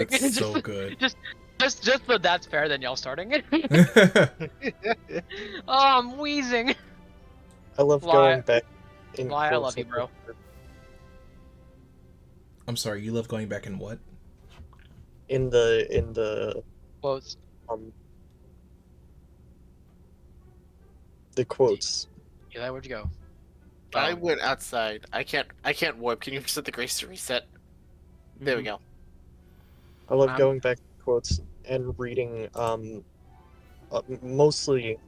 It's so good. Just so that's fair, then y'all starting it. Oh, I'm wheezing. I love Lie, going back in lie. I love quotes. you, bro. I'm sorry, you love going back in what? In the Quotes. um the quotes. Eli, where'd you go? I Oh. went outside. I can't warp. Can you set the grace to reset? There we go. I love Um, going back to quotes and reading mostly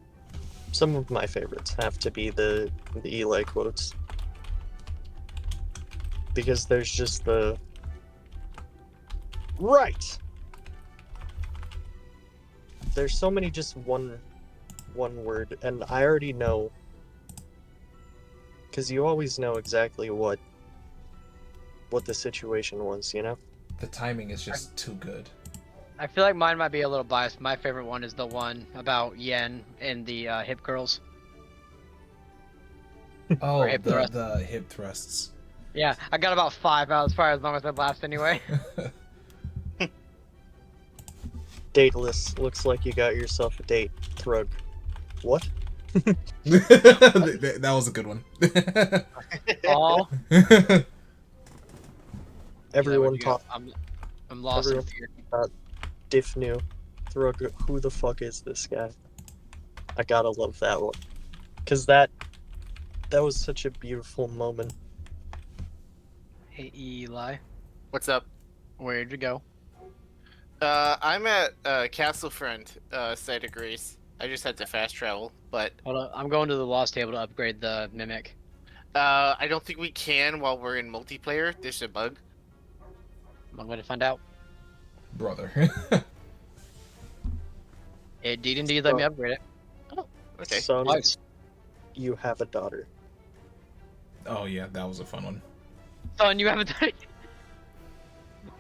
some of my favorites have to be the Eli quotes. Because there's just the right. There's so many just one word, and I already know, because you always know exactly what the situation was, you know? The timing is just too good. I feel like mine might be a little biased. My favorite one is the one about Yen and the hip curls. Oh, hip the thrust. the hip thrusts. Yeah, I got about 5 out as far as long as that lasts anyway. Dateless. Looks like you got yourself a date, Thrug. What? That was a good one. All. Everyone talk. I'm lost in Everyone fear. about Diff New. Thrug, who the fuck is this guy? I gotta love that one. Because that was such a beautiful moment. Hey Eli, What's up? where'd you go? I'm at Castle Friend site of Grace. I just had to fast travel, but Hold on, I'm going to the lost table to upgrade the mimic. I don't think we can while we're in multiplayer. There's a bug. I'm going to find out. Brother. It did indeed let me upgrade it. Okay. Son, Nice. you have a daughter. Oh yeah, that was a fun one. Son, you haven't done it.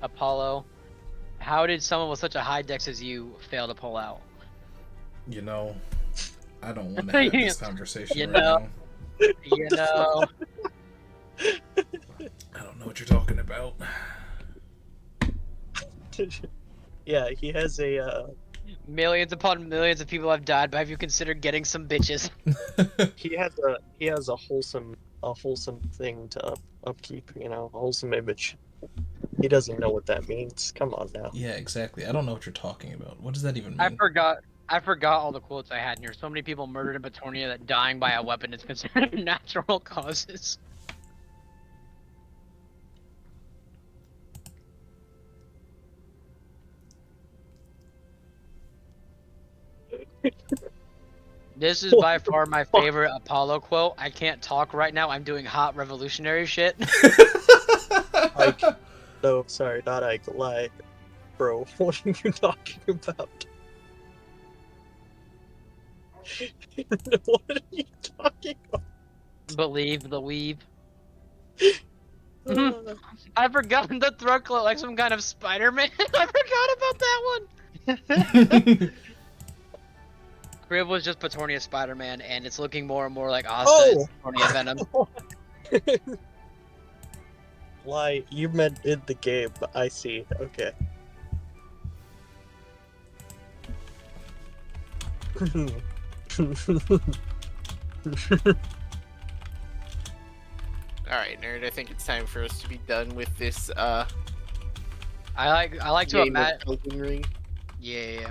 Apollo, how did someone with such a high dex as you fail to pull out? You know, I don't want to have this conversation You right know. now. You know. I don't know what you're talking about. Yeah, he has a Millions upon millions of people have died, but have you considered getting some bitches? he has a wholesome thing to upkeep, you know, a wholesome image. He doesn't know what that means. Come on now. Yeah, exactly. I don't know what you're talking about. What does that even I mean? forgot all the quotes I had in here. So many people murdered in Petornia that dying by a weapon is considered natural causes. This is by far my favorite Apollo quote. I can't talk right now. I'm doing hot revolutionary shit. Ike. No, sorry, not Ike. Lie. Bro, what are you talking about? What are you talking Believe the weave. about? I forgot the throat cloak like some kind of Spider-Man. I forgot about that one. Crib was just Petornia Spider-Man, and it's looking more and more like Asta and Petornia Venom. Lie, you meant in the game. I see. Okay. Alright, nerd, I think it's time for us to be done with this I like to game of imagine. Elden Ring. Yeah.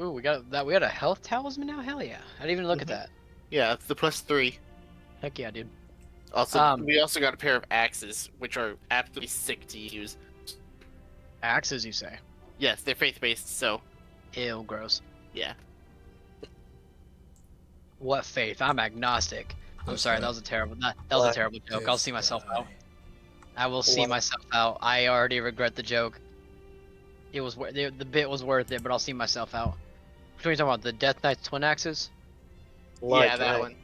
Ooh, we got that. We got a health talisman now. Hell yeah! I didn't even look at that. Yeah, it's the +3. Heck yeah, dude. Also, we also got a pair of axes, which are absolutely sick to use. Axes, you say? Yes, they're faith-based, so Ew, gross. yeah. What faith? I'm agnostic. I'm That's sorry, right. that was a terrible. That was a terrible joke. I'll see myself out. I will see myself out. I already regret the joke. It was the bit was worth it, but I'll see myself out. Which one are you talking about? The Death Knight's twin axes? Lie, Yeah, that one.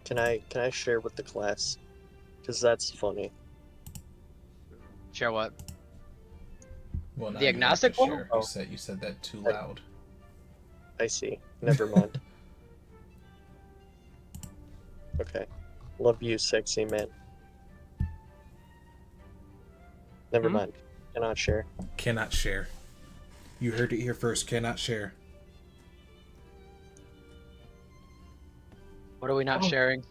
Can I share with the class? Because that's funny. Share what? Well, now The you have to agnostic one? share. Oh. You said that too loud. I see. Never mind. Okay. Love you, sexy man. Never mind. Cannot share. Cannot share. You heard it here first. Cannot share. What are we not sharing?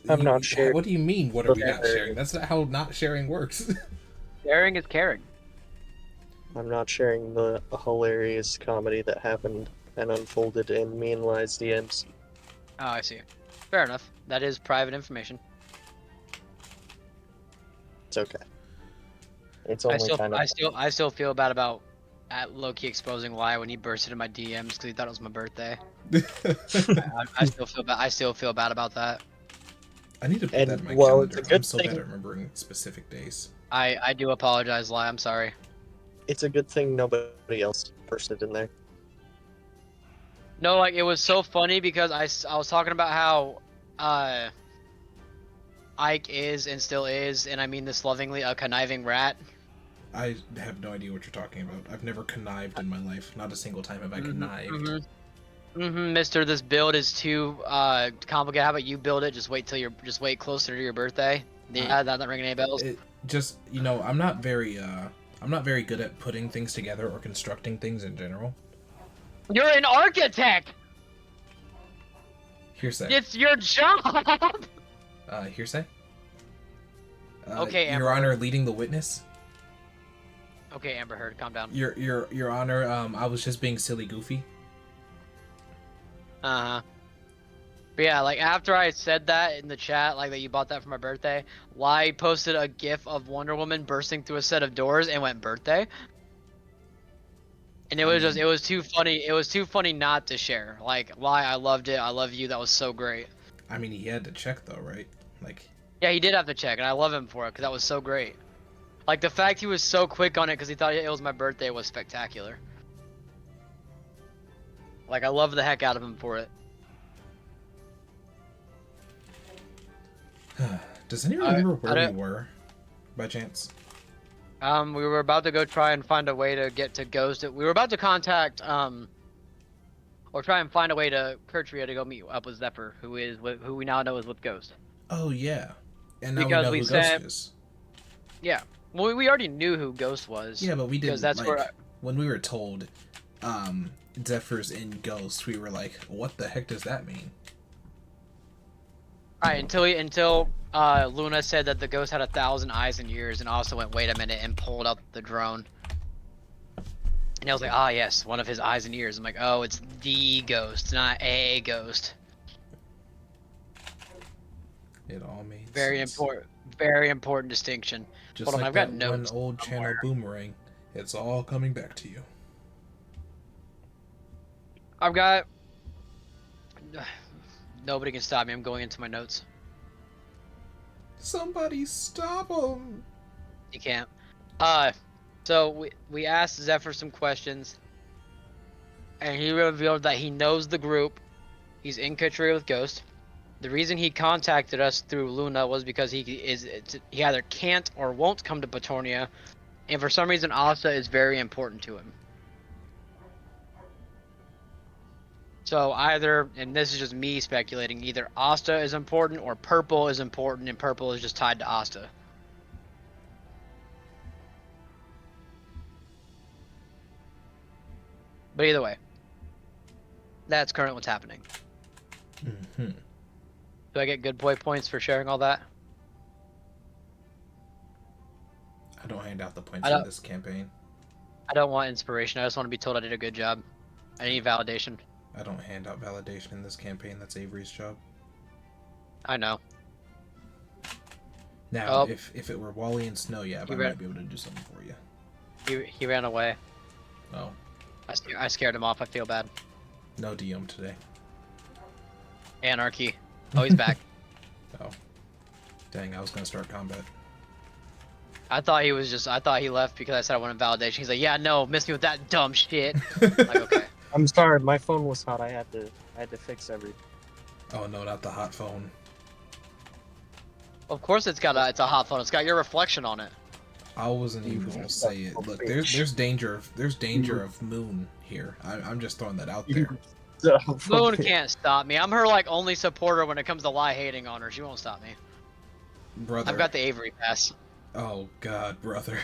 I'm not sharing. What do you mean? What are we not sharing? That's not how not sharing works. Sharing is caring. I'm not sharing the hilarious comedy that happened and unfolded in me and Li's DMs. Oh, I see. Fair enough. That is private information. It's okay. It's I only kind of. I still feel bad about at low-key exposing Lie when he bursted in my DMs because he thought it was my birthday. I still feel bad. I still feel bad about that. I need to put And, that in my well, it's calendar. a good I'm so bad thing- at remembering specific days. I do apologize, Lie. I'm sorry. It's a good thing nobody else bursted in there. No, like it was so funny because I was talking about how Ike is and still is, and I mean this lovingly, a conniving rat. I have no idea what you're talking about. I've never connived in my life. Not a single time have I connived. Mister, this build is too complicated. How about you build it? Just wait closer to your birthday. Yeah, that not ringing any bells. It just, you know, I'm not very good at putting things together or constructing things in general. You're an architect. Hearsay. It's your job. Hearsay. Okay, Amber Your Honor, Heard. leading the witness. Okay, Amber Heard, calm down. Your Honor, I was just being silly goofy. But yeah, like after I said that in the chat, like that you bought that for my birthday, Lai posted a GIF of Wonder Woman bursting through a set of doors and went birthday. And it was too funny. It was too funny not to share. Like, Lai, I loved it. I love you. That was so great. I mean, he had to check though, right? Like. Yeah, he did have to check, and I love him for it because that was so great. Like the fact he was so quick on it because he thought it was my birthday was spectacular. Like I love the heck out of him for it. Does anyone remember where we were, by chance? We were about to go try and find a way to get to Ghost. We were about to contact, or try and find a way to Kurtria to go meet up with Zephyr, who we now know is with Ghost. Oh yeah, and now Because we know who Ghost is. Yeah, well, we already knew who Ghost was. Yeah, but we didn't. Because that's like, where when we were told, Zephyr's in Ghost, we were like, what the heck does that mean? Alright, until Luna said that the ghost had 1,000 eyes and ears, and also went, wait a minute, and pulled out the drone. And I was like, ah, yes, one of his eyes and ears. I'm like, oh, it's the ghost, not a ghost. It all made Very sense. very important distinction. Just Hold on, like I've got that notes one old channel somewhere. boomerang, it's all coming back to you. I've got... Nobody can stop me, I'm going into my notes. Somebody stop him! You can't. So we asked Zephyr some questions, and he revealed that he knows the group. He's in Katria with Ghost. The reason he contacted us through Luna was because he either can't or won't come to Petornia, and for some reason Asta is very important to him. So either, and this is just me speculating, either Asta is important or Purple is important, and Purple is just tied to Asta. But either way, that's currently what's happening. Mm-hmm. Do I get good boy points for sharing all that? I don't hand out the points I in don't- this campaign. I don't want inspiration. I just want to be told I did a good job. I need validation. I don't hand out validation in this campaign. That's Avery's job. I know. Now, Oh. if it were Wally and Snow, yeah, I You read- might be able to do something for you. He ran away. Oh, I scared him off. I feel bad. no DM today. Anarchy. Oh, he's back. Oh, dang! I was gonna start combat. I thought he left because I said I wanted validation. He's like, yeah, no, miss me with that dumb shit. Like, okay. I'm sorry, my phone was hot. I had to fix everything. Oh no, not the hot phone. Of course it's a hot phone. It's got your reflection on it. I wasn't even gonna say it. Look, there's danger of Moon here. I'm just throwing that out there. Moon can't stop me. I'm her like only supporter when it comes to lie hating on her. She won't stop me. Brother, I've got the Avery pass. Oh God, brother.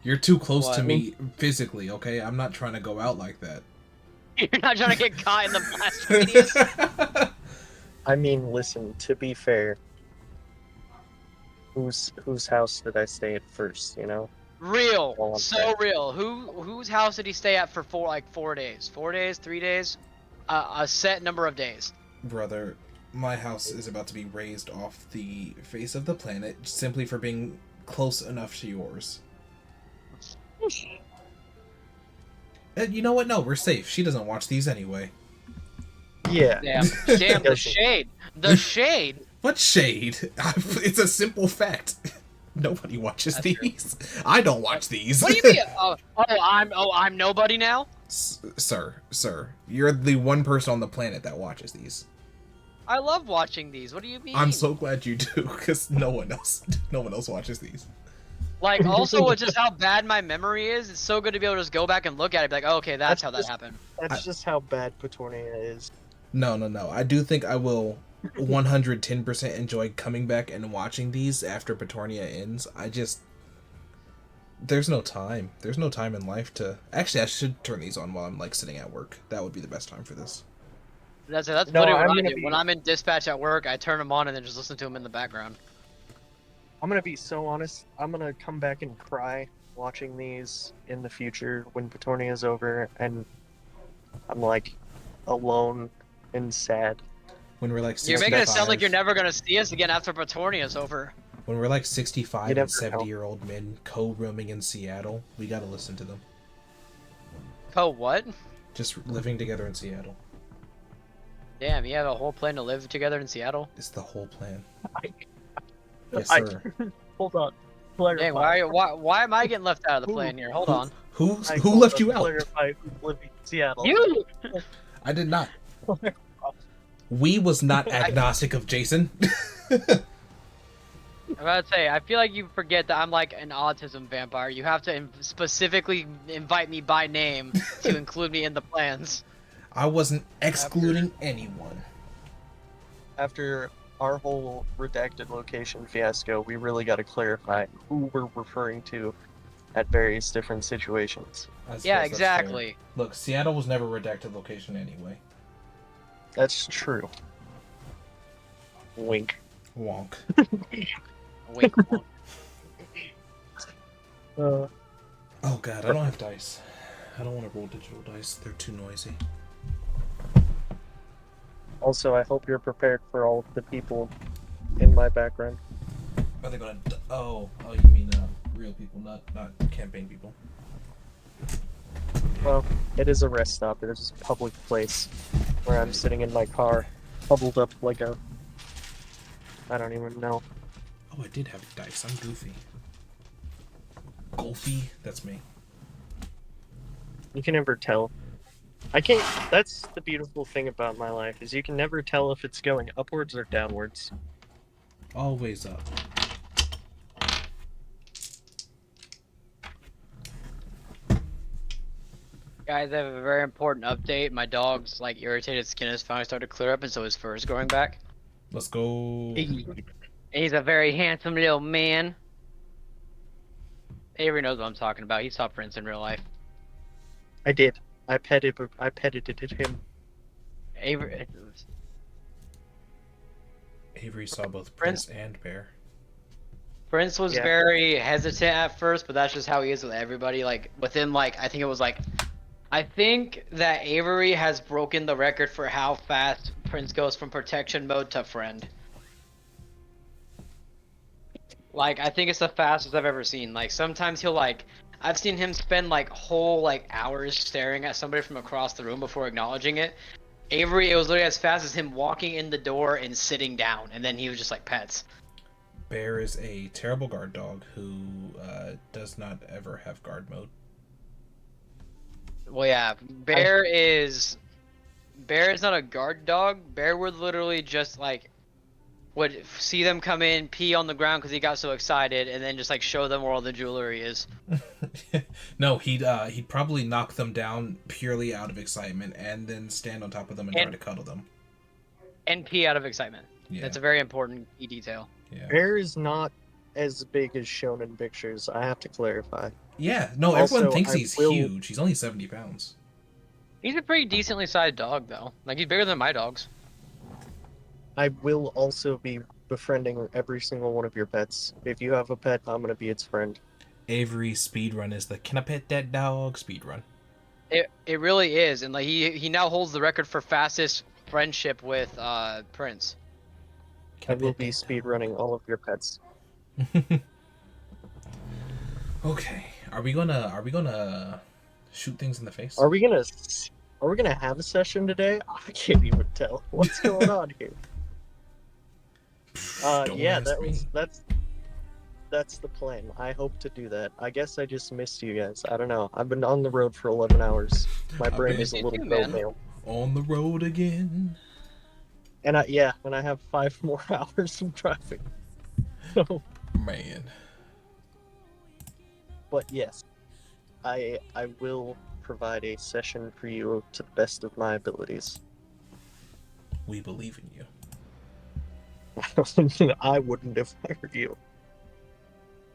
You're too close to What? me physically, okay? I'm not trying to go out like that. You're not trying to get caught in the blast radius. I mean, listen, to be fair, whose house did I stay at first, you know? Real, Well, I'm so fair. real. Whose house did he stay at for 4 days? 4 days, 3 days, a set number of days. Brother, my house is about to be raised off the face of the planet simply for being close enough to yours. And you know what? No, we're safe. She doesn't watch these anyway. Yeah. Damn the shade. The shade. What shade? It's a simple fact. Nobody watches That's these. I don't watch these. What do you mean? I'm nobody now. Sir, you're the one person on the planet that watches these. I love watching these. What do you mean? I'm so glad you do, because no one else watches these. Like, also, with just how bad my memory is, it's so good to be able to just go back and look at it and be like, oh, okay, that's how that happened. That's just how bad Petornia is. No. I do think I will 110% enjoy coming back and watching these after Petornia ends. There's no time. There's no time in life to... Actually, I should turn these on while I'm, like, sitting at work. That would be the best time for this. That's No, literally what I'm I gonna do. be- When I'm in dispatch at work, I turn them on and then just listen to them in the background. I'm gonna be so honest. I'm gonna come back and cry watching these in the future when Petornia is over and I'm like alone and sad. When we're like 65... You're making it sound like you're never gonna see us again after Petornia is over. When we're like 65 You and never 70-year-old men co-rooming in Seattle, we gotta listen to them. Oh, what? Just living together in Seattle. Damn, you have a whole plan to live together in Seattle? It's the whole plan. I- Yes, sir. Hold on. Clarify. Dang, why am I getting left out of the plan here? Hold on. Who Hold left on, you out? Clarify who's living in Seattle. You! I did not. We was not agnostic of Jason. I'm about to say, I feel like you forget that I'm like an autism vampire. You have to specifically invite me by name to include me in the plans. I wasn't excluding anyone. After our whole redacted location fiasco, we really got to clarify who we're referring to at various different situations. I suppose Yeah, that's exactly. fair. Look, Seattle was never a redacted location anyway. That's true. Wink. Wonk. Wink. wonk. Oh god, I don't have dice. I don't want to roll digital dice. They're too noisy. Also, I hope you're prepared for all of the people in my background. Are they gonna... Oh, you mean real people, not campaign people. Well, it is a rest stop. It is a public place where I'm sitting in my car, huddled up like a... I don't even know. Oh, I did have dice. I'm goofy. Golfy? That's me. You can never tell. I can't... That's the beautiful thing about my life, is you can never tell if it's going upwards or downwards. Always up. Guys, I have a very important update. My dog's like irritated skin has finally started to clear up, and so his fur is growing back. Let's go. And he's a very handsome little man. Avery knows what I'm talking about. He saw Prince in real life. I did. I petted him. Avery, Avery saw both Prince and Bear. Prince was Yeah. very hesitant at first, but that's just how he is with everybody. Like within I think that Avery has broken the record for how fast Prince goes from protection mode to friend. Like, I think it's the fastest I've ever seen. Like, sometimes he'll, like... I've seen him spend, like, whole, like, hours staring at somebody from across the room before acknowledging it. Avery, it was literally as fast as him walking in the door and sitting down, and then he was just, like, pets. Bear is a terrible guard dog who does not ever have guard mode. Well, yeah, Bear is not a guard dog. Bear would literally just, like... would see them come in, pee on the ground because he got so excited, and then just like show them where all the jewelry is. No, he'd probably knock them down purely out of excitement, and then stand on top of them and try to cuddle them. And pee out of excitement. Yeah. That's a very important key detail. Yeah. Bear is not as big as shown in pictures. I have to clarify. Yeah, no, everyone Also, thinks I he's will. huge. He's only 70 pounds. He's a pretty decently sized dog, though. Like, he's bigger than my dogs. I will also be befriending every single one of your pets. If you have a pet, I'm gonna be its friend. Avery's speedrun is the "Can I pet that dog?" speedrun. It really is, and like he now holds the record for fastest friendship with Prince. I Can will pet be that speed running all of your pets. dog? Okay, are we gonna shoot things in the face? Are we gonna have a session today? I can't even tell what's going on here. Don't Yeah, ask me. that's the plan. I hope to do that. I guess I just missed you guys. I don't know. I've been on the road for 11 hours. My I've brain been is a You little too, bone man. meal. on the road again. And I have 5 more hours of driving. So, Man, but yes, I will provide a session for you to the best of my abilities. we believe in you. I wouldn't if I were you.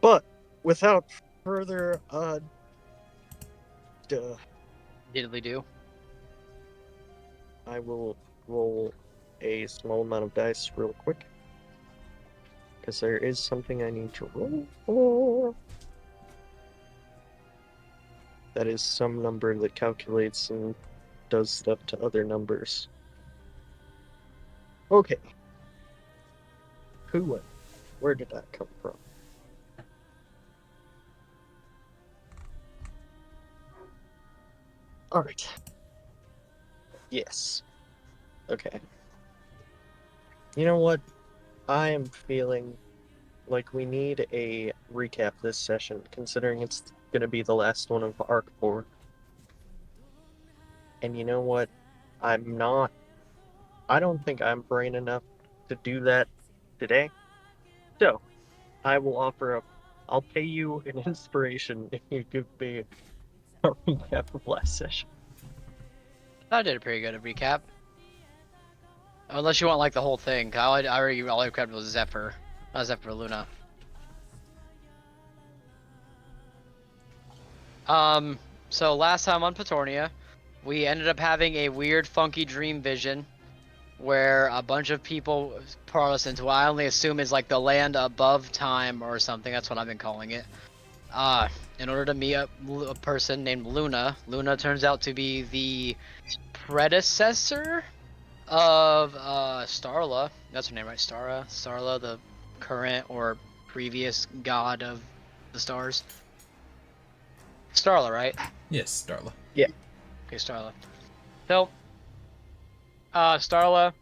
But without further Diddly do. I will roll a small amount of dice real quick. Because there is something I need to roll for. That is some number that calculates and does stuff to other numbers. Okay. Who? Where did that come from? Alright. Yes. Okay. You know what? I am feeling like we need a recap this session, considering it's going to be the last one of Arc 4. And you know what? I don't think I'm brain enough to do that today. So, I will offer up, I'll pay you an inspiration if you give me a recap of last session. I did a pretty good recap. Unless you want like the whole thing. All I grabbed was Zephyr. Not Zephyr, Luna. So last time on Petornia, we ended up having a weird, funky dream vision where a bunch of people brought us into what I only assume is like the land above time or something. That's what I've been calling it. In order to meet a person named Luna. Luna turns out to be the predecessor of Starla. That's her name, right? Starla, the current or previous god of the stars. Starla, right? Yes, Darla. Okay, Starla. So, Starla,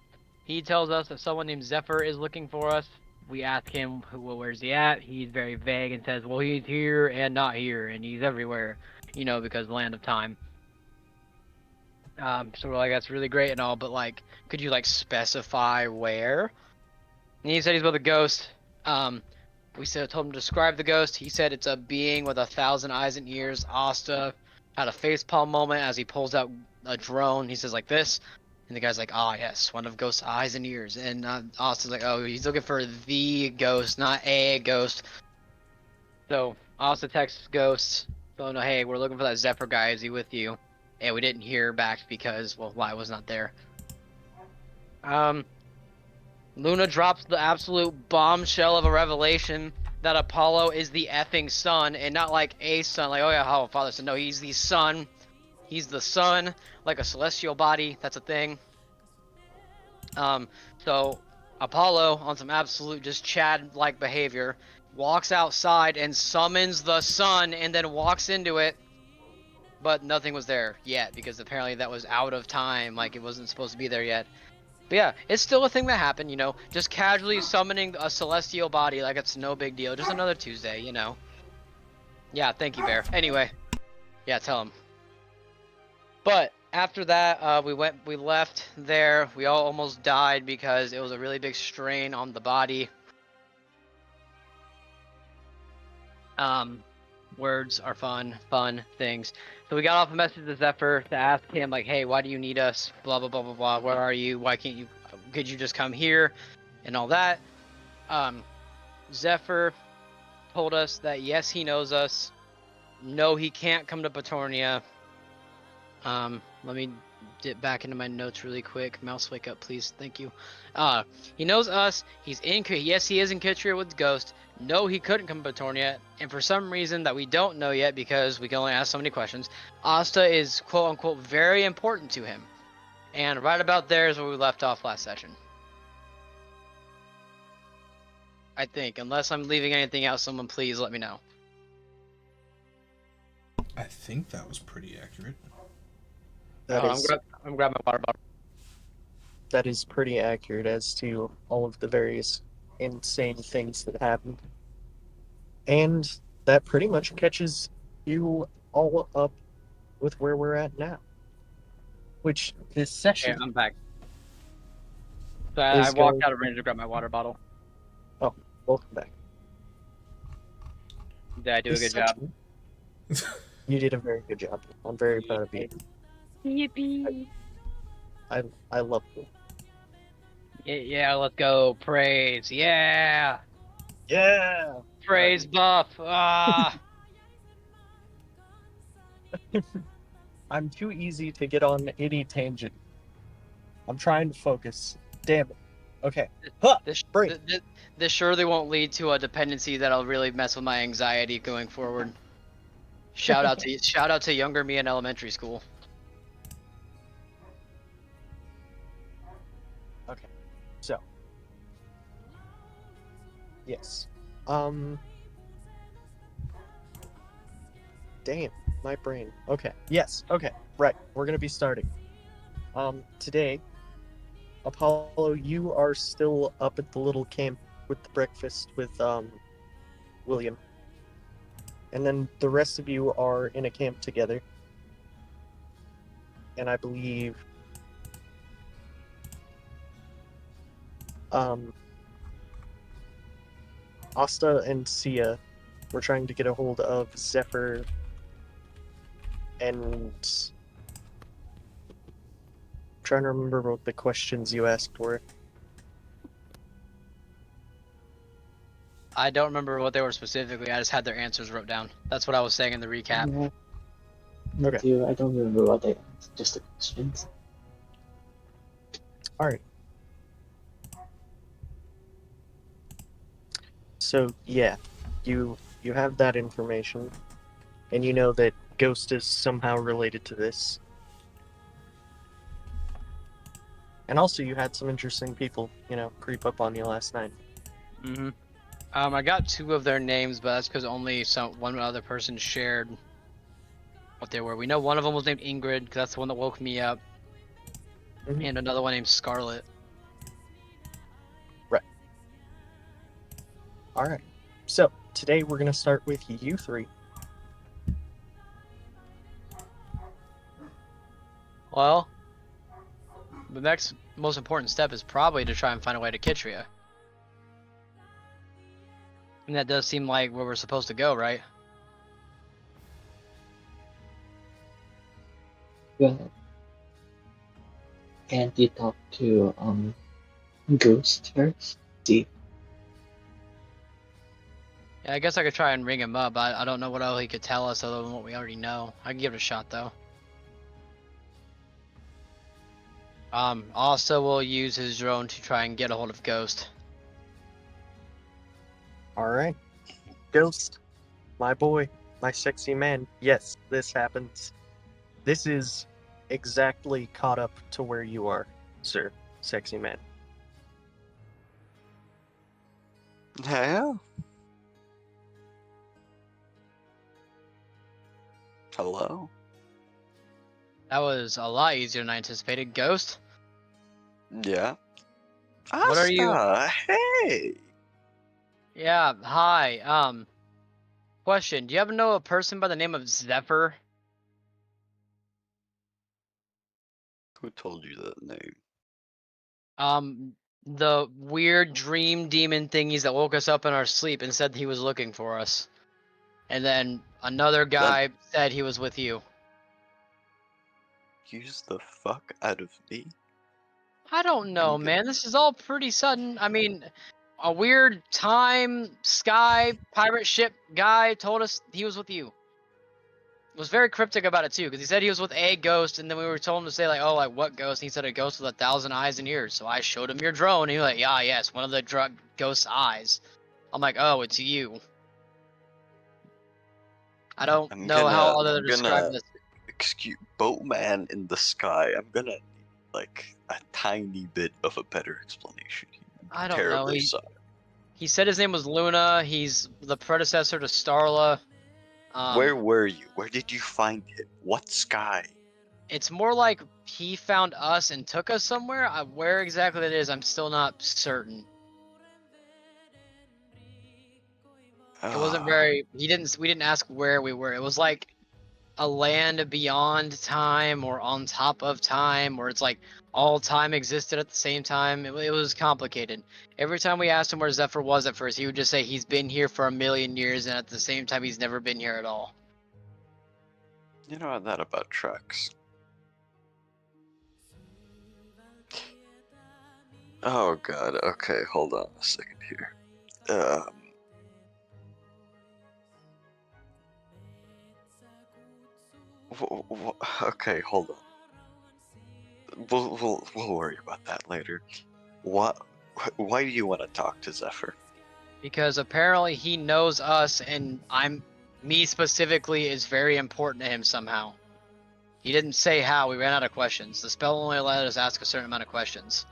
he tells us that someone named Zephyr is looking for us. We ask him, where's he at? He's very vague and says, well, he's here and not here, and he's everywhere, because land of time. So we're like, that's really great and all, but like, could you like specify where? And he said he's with a ghost. We told him to describe the ghost. He said it's a being with 1,000 eyes and ears. Asta had a facepalm moment as he pulls out a drone. He says like this, and the guy's like, "Ah, yes, one of Ghost's eyes and ears." And Asta's like, "Oh, he's looking for the ghost, not a ghost." So Asta texts Ghost, "Oh no, hey, we're looking for that Zephyr guy. Is he with you?" And we didn't hear back because, well, I was not there. Luna drops the absolute bombshell of a revelation that Apollo is the effing sun, and not like a sun, like, oh yeah, how father said. No, he's the sun. He's the sun, like a celestial body. That's a thing. So Apollo, on some absolute just Chad-like behavior, walks outside and summons the sun, and then walks into it. But nothing was there yet, because apparently that was out of time. Like, it wasn't supposed to be there yet. But yeah, it's still a thing that happened, just casually summoning a celestial body like it's no big deal. Just another Tuesday, Yeah, thank you, Bear. Anyway, yeah, tell him. But after that, we left there. We all almost died because it was a really big strain on the body. Words are fun things. So we got off a message to Zephyr to ask him, like, hey, why do you need us? Blah, blah, blah, blah, blah. Where are you? Why can't you, could you just come here? And all that. Zephyr told us that yes, he knows us. No, he can't come to Petornia. Let me dip back into my notes really quick. Mouse, wake up, please. Thank you. He knows us. He's in. Yes, he is in Kitria with Ghost. No, he couldn't come to Petornia, and for some reason that we don't know yet, because we can only ask so many questions, Asta is quote unquote very important to him. And right about there is where we left off last session. I think, unless I'm leaving anything out, someone please let me know. I think that was pretty accurate. I'm grabbing my water bottle. That is pretty accurate as to all of the various insane things that happened. And that pretty much catches you all up with where we're at now. Which this session. Okay, I'm back. So I walked out of range to grab my water bottle. Oh, welcome back. Did I do a good job? You did a very good job. I'm very proud of you. Yippee! I love you. Yeah, let's go. Praise. Yeah! Yeah! Praise buff. Ah! I'm too easy to get on any tangent. I'm trying to focus. Damn it. Okay. Huh! This surely won't lead to a dependency that'll really mess with my anxiety going forward. Shout out to younger me in elementary school. Okay. So. Yes. Damn, my brain. Okay. Yes. Okay. Right. We're gonna be starting. Today, Apollo, you are still up at the little camp with the breakfast with William. And then the rest of you are in a camp together. And I believe Asta and Sia were trying to get a hold of Zephyr and I'm trying to remember what the questions you asked were. I don't remember what they were specifically. I just had their answers wrote down. That's what I was saying in the recap. Yeah. Okay. Dude, I don't remember what they asked, just the questions. Alright. So yeah, you have that information, and you know that Ghost is somehow related to this. And also you had some interesting people, creep up on you last night. Mm-hmm. I got 2 of their names, but that's because only one other person shared what they were. We know one of them was named Ingrid, because that's the one that woke me up. Mhm. And another one named Scarlet. Right. Alright. So, today we're going to start with you 3. Well, the next most important step is probably to try and find a way to Kitria. And that does seem like where we're supposed to go, right? Well, can't you talk to Ghost first? See. Yeah, I guess I could try and ring him up. I don't know what else he could tell us other than what we already know. I can give it a shot, though. Also, we'll use his drone to try and get a hold of Ghost. Alright. Ghost, my boy, my sexy man. Yes, this happens. This is exactly caught up to where you are, sir, sexy man. Yeah. Hello. That was a lot easier than I anticipated. Ghost? Yeah. What are you- Asta, hey. Yeah, hi. Question. Do you ever know a person by the name of Zephyr? Who told you that name? The weird dream demon thingies that woke us up in our sleep and said he was looking for us. And then another guy said he was with you. Use the fuck out of me. I don't know, I'm good. man. This is all pretty sudden. I mean, A weird time sky pirate ship guy told us he was with you. Was very cryptic about it too, because he said he was with a ghost, and then we were told him to say like, oh, like what ghost? And he said a ghost with 1,000 eyes and ears. So I showed him your drone, and he was like, yeah, yes, one of the ghost's eyes. I'm like, oh, it's you. I don't know how other to describe this. Excuse boatman in the sky. I'm gonna need like a tiny bit of a better explanation. I don't know. Terribly sorry. He said his name was Luna. He's the predecessor to Starla. Where were you? Where did you find him? What sky? It's more like he found us and took us somewhere. Where exactly that is, I'm still not certain. It wasn't very. We didn't ask where we were. It was like a land beyond time or on top of time, or it's like all time existed at the same time. It was complicated. Every time we asked him where Zephyr was at first, he would just say he's been here for 1,000,000 years, and at the same time, he's never been here at all. You know that about tracks. Oh god, okay, hold on a second here. Okay, hold on. We'll worry about that later. Why do you want to talk to Zephyr? Because apparently he knows us, and me specifically is very important to him somehow. He didn't say how. We ran out of questions. The spell only allowed us to ask a certain amount of questions.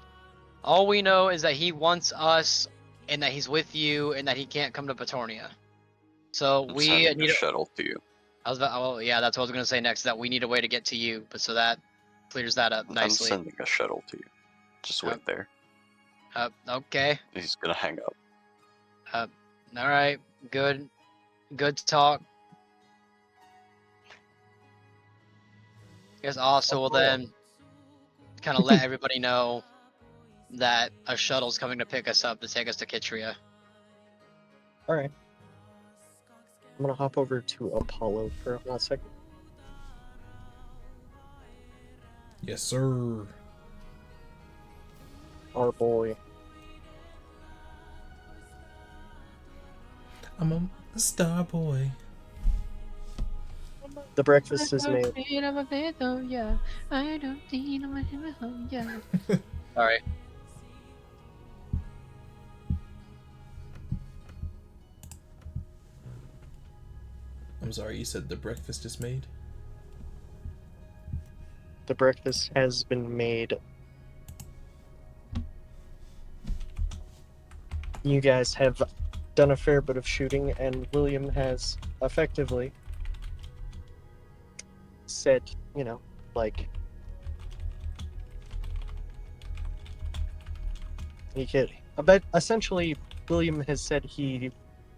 All we know is that he wants us, and that he's with you, and that he can't come to Petornia. So I'm we sending need a shuttle to you. well, yeah, that's what I was gonna say next. That we need a way to get to you, but so that clears that up nicely. I'm sending a shuttle to you. Just wait there. Okay. He's gonna hang up. All right. Good talk. I guess also will then kind of let everybody know that a shuttle's coming to pick us up to take us to Kitria. All right. I'm gonna hop over to Apollo for a hot second. Yes, sir. Our boy. I'm a star boy. The breakfast is made. Sorry. I'm sorry, you said the breakfast is made? The breakfast has been made. You guys have done a fair bit of shooting, and William has effectively said, you know, like, he could. But essentially, William has said he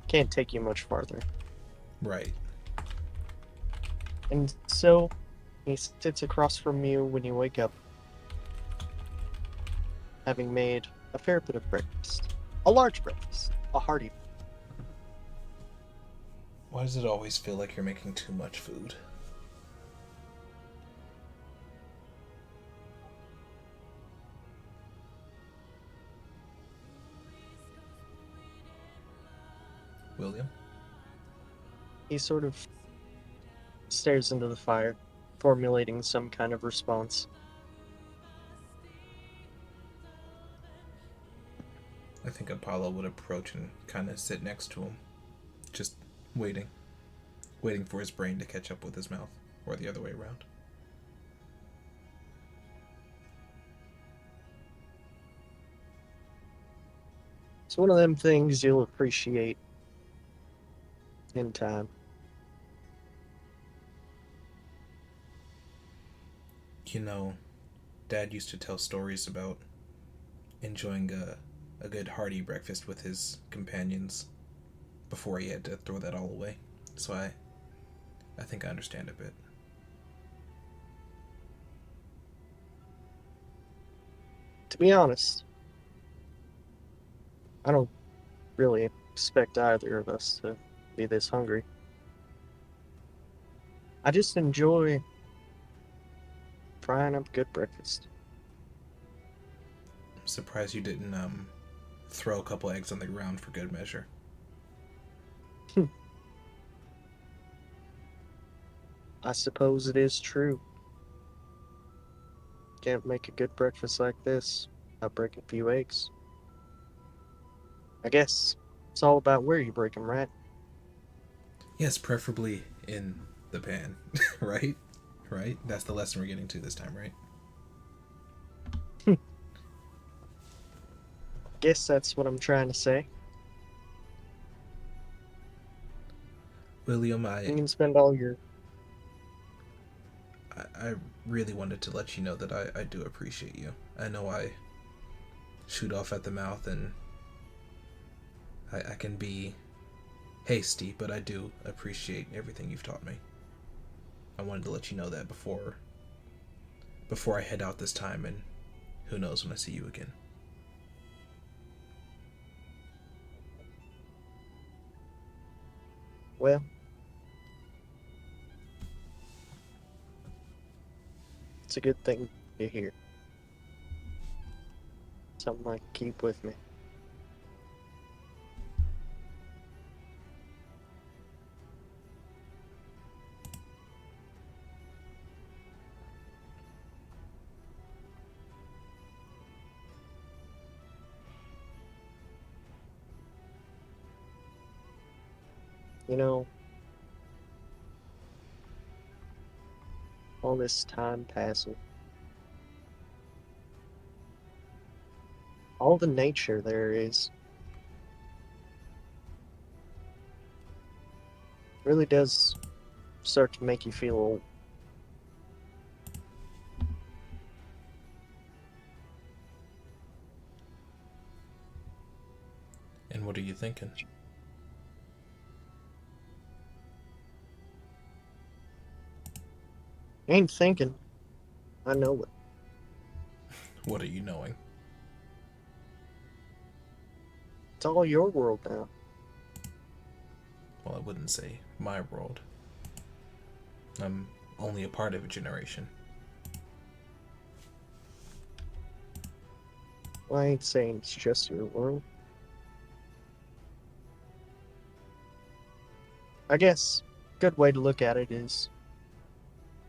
can't take you much farther. Right. And so he sits across from you when you wake up, having made a fair bit of breakfast. A large breakfast. A hearty. Why does it always feel like you're making too much food? William? He sort of stares into the fire, formulating some kind of response. I think Apollo would approach and kind of sit next to him. Just waiting. Waiting for his brain to catch up with his mouth. Or the other way around. It's one of them things you'll appreciate in time. You know, Dad used to tell stories about enjoying a good hearty breakfast with his companions before he had to throw that all away. So I think I understand a bit. To be honest, I don't really expect either of us to be this hungry. I just enjoy frying up good breakfast. I'm surprised you didn't throw a couple eggs on the ground for good measure. I suppose it is true. Can't make a good breakfast like this without breaking a few eggs. I guess it's all about where you break them, right? Yes, preferably in the pan, right? Right? That's the lesson we're getting to this time, right? Guess that's what I'm trying to say. William, You can spend all your... I really wanted to let you know that I do appreciate you. I know I shoot off at the mouth and I can be hasty, but I do appreciate everything you've taught me. I wanted to let you know that before I head out this time, and who knows when I see you again. Well, it's a good thing to hear. Something I can keep with me. You know, all this time passing, all the nature there is, really does start to make you feel old. And what are you thinking? Ain't thinking. I know it. What are you knowing? It's all your world now. Well, I wouldn't say my world. I'm only a part of a generation. Well, I ain't saying it's just your world. I guess a good way to look at it is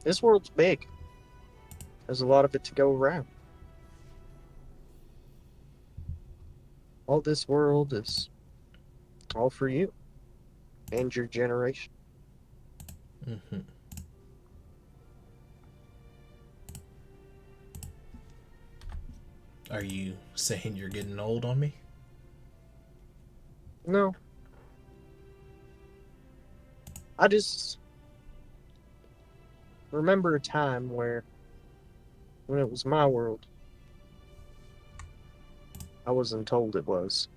this world's big. There's a lot of it to go around. All this world is all for you and your generation. Mm-hmm. Are you saying you're getting old on me? No. I just remember a time when it was my world, I wasn't told it was.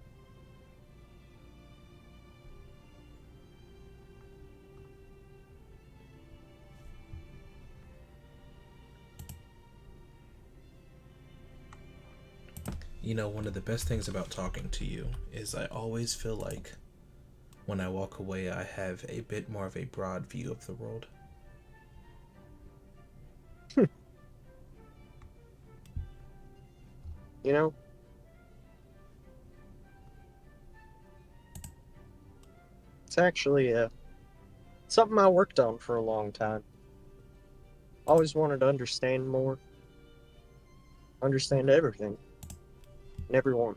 You know, one of the best things about talking to you is I always feel like when I walk away, I have a bit more of a broad view of the world. You know? It's actually something I worked on for a long time. Always wanted to understand more, understand everything and everyone.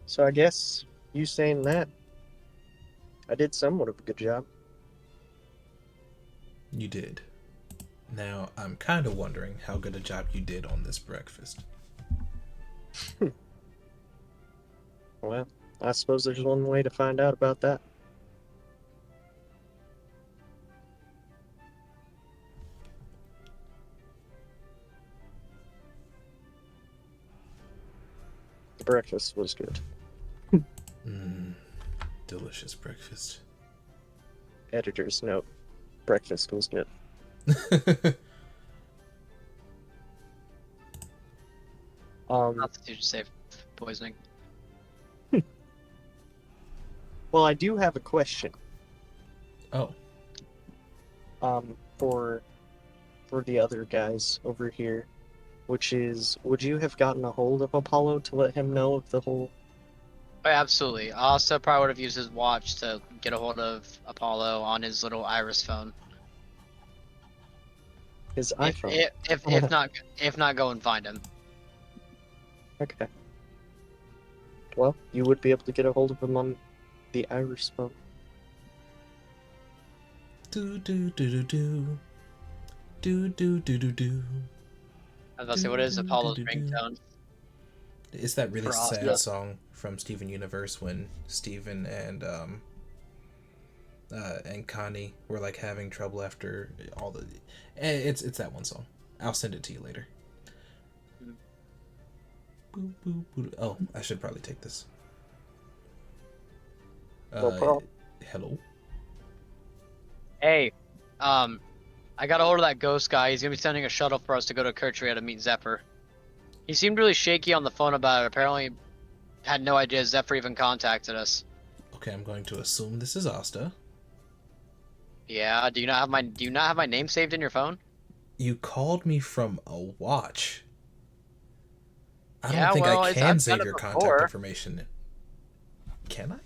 So I guess you saying that, I did somewhat of a good job. You did. Now, I'm kind of wondering how good a job you did on this breakfast. Well, I suppose there's one way to find out about that. The breakfast was good. Delicious breakfast. Editor's note. Breakfast was good. Constitution safe poisoning. Well, I do have a question. Oh. For the other guys over here. which is, would you have gotten a hold of Apollo to let him know of the whole? Oh, absolutely. I also probably would have used his watch to get a hold of Apollo on his little Iris phone. His If iPhone? if not go and find him. Okay. Well, you would be able to get a hold of him on the Iris phone. Do do do do do. Do do do do do. I was about to say, what is Apollo's Do. ringtone? It's that really For sad Asta. song from Steven Universe when Steven and Connie were like having trouble after all the. It's that one song. I'll send it to you later. Boop, boop, boop. Oh, I should probably take this. No problem. Hello. Hey, I got a hold of that ghost guy. He's gonna be sending a shuttle for us to go to Kertria to meet Zephyr. He seemed really shaky on the phone about it. Apparently, had no idea Zephyr even contacted us. Okay, I'm going to assume this is Asta. Yeah. Do you not have my name saved in your phone? You called me from a watch. I Yeah, don't think well, I I've can done save it your before. contact information. Can I?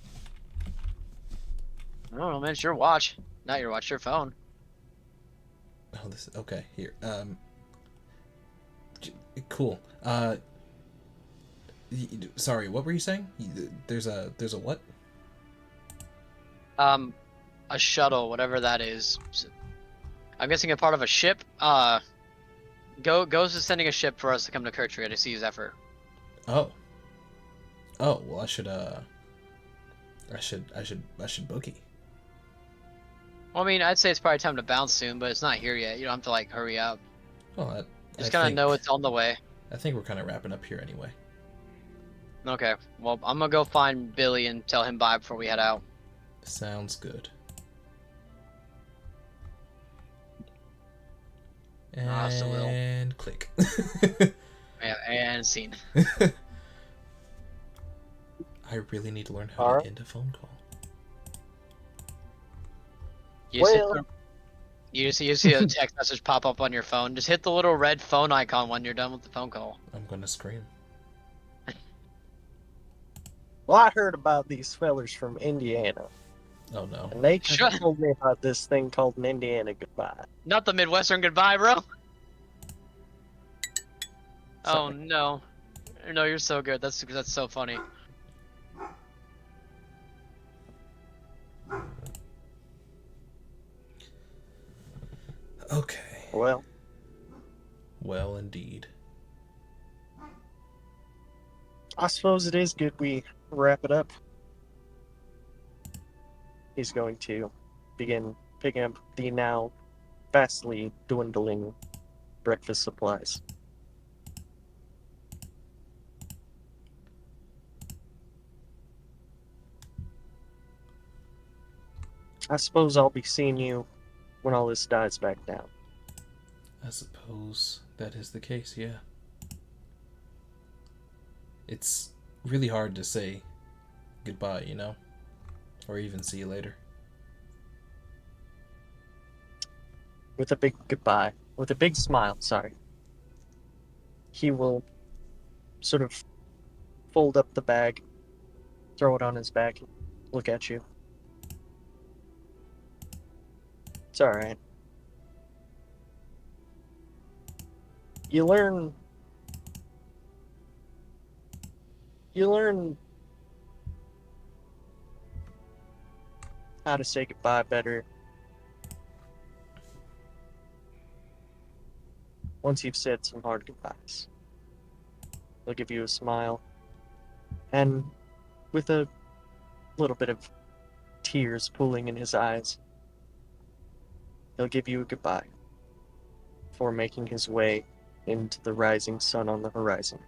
I don't know, man. It's your watch. Not your watch, your phone. Oh, this okay. Here. Cool. Sorry, what were you saying? There's a what? A shuttle, whatever that is. I'm guessing a part of a ship. Ghost is sending a ship for us to come to Kertria to see Zephyr. Oh. Oh, well, I should bookie. Well, I mean, I'd say it's probably time to bounce soon, but it's not here yet. You don't have to like hurry up. Well, Just kind of know it's on the way. I think we're kind of wrapping up here anyway. Okay. Well, I'm gonna go find Billy and tell him bye before we head out. Sounds good. Asta will. And click. Yeah, and scene. I really need to learn how Alright. to end a phone call. You just, Well- you see a text message pop up on your phone. Just hit the little red phone icon when you're done with the phone call. I'm gonna scream. Well, I heard about these fellers from Indiana, Oh no. and they just Shut- told me about this thing called an Indiana goodbye. Not the Midwestern goodbye, bro. Oh Sorry. no. No, you're so good. That's so funny. Okay. Well, Well, indeed. I suppose it is good we wrap it up. He's going to begin picking up the now fastly dwindling breakfast supplies. I suppose I'll be seeing you when all this dies back down. I suppose that is the case, yeah. It's really hard to say goodbye, you know? Or even see you later. With a big goodbye, with a big smile, sorry. He will sort of fold up the bag, throw it on his back, look at you. It's alright. You learn how to say goodbye better once you've said some hard goodbyes. He'll give you a smile, and with a little bit of tears pooling in his eyes, he'll give you a goodbye before making his way into the rising sun on the horizon.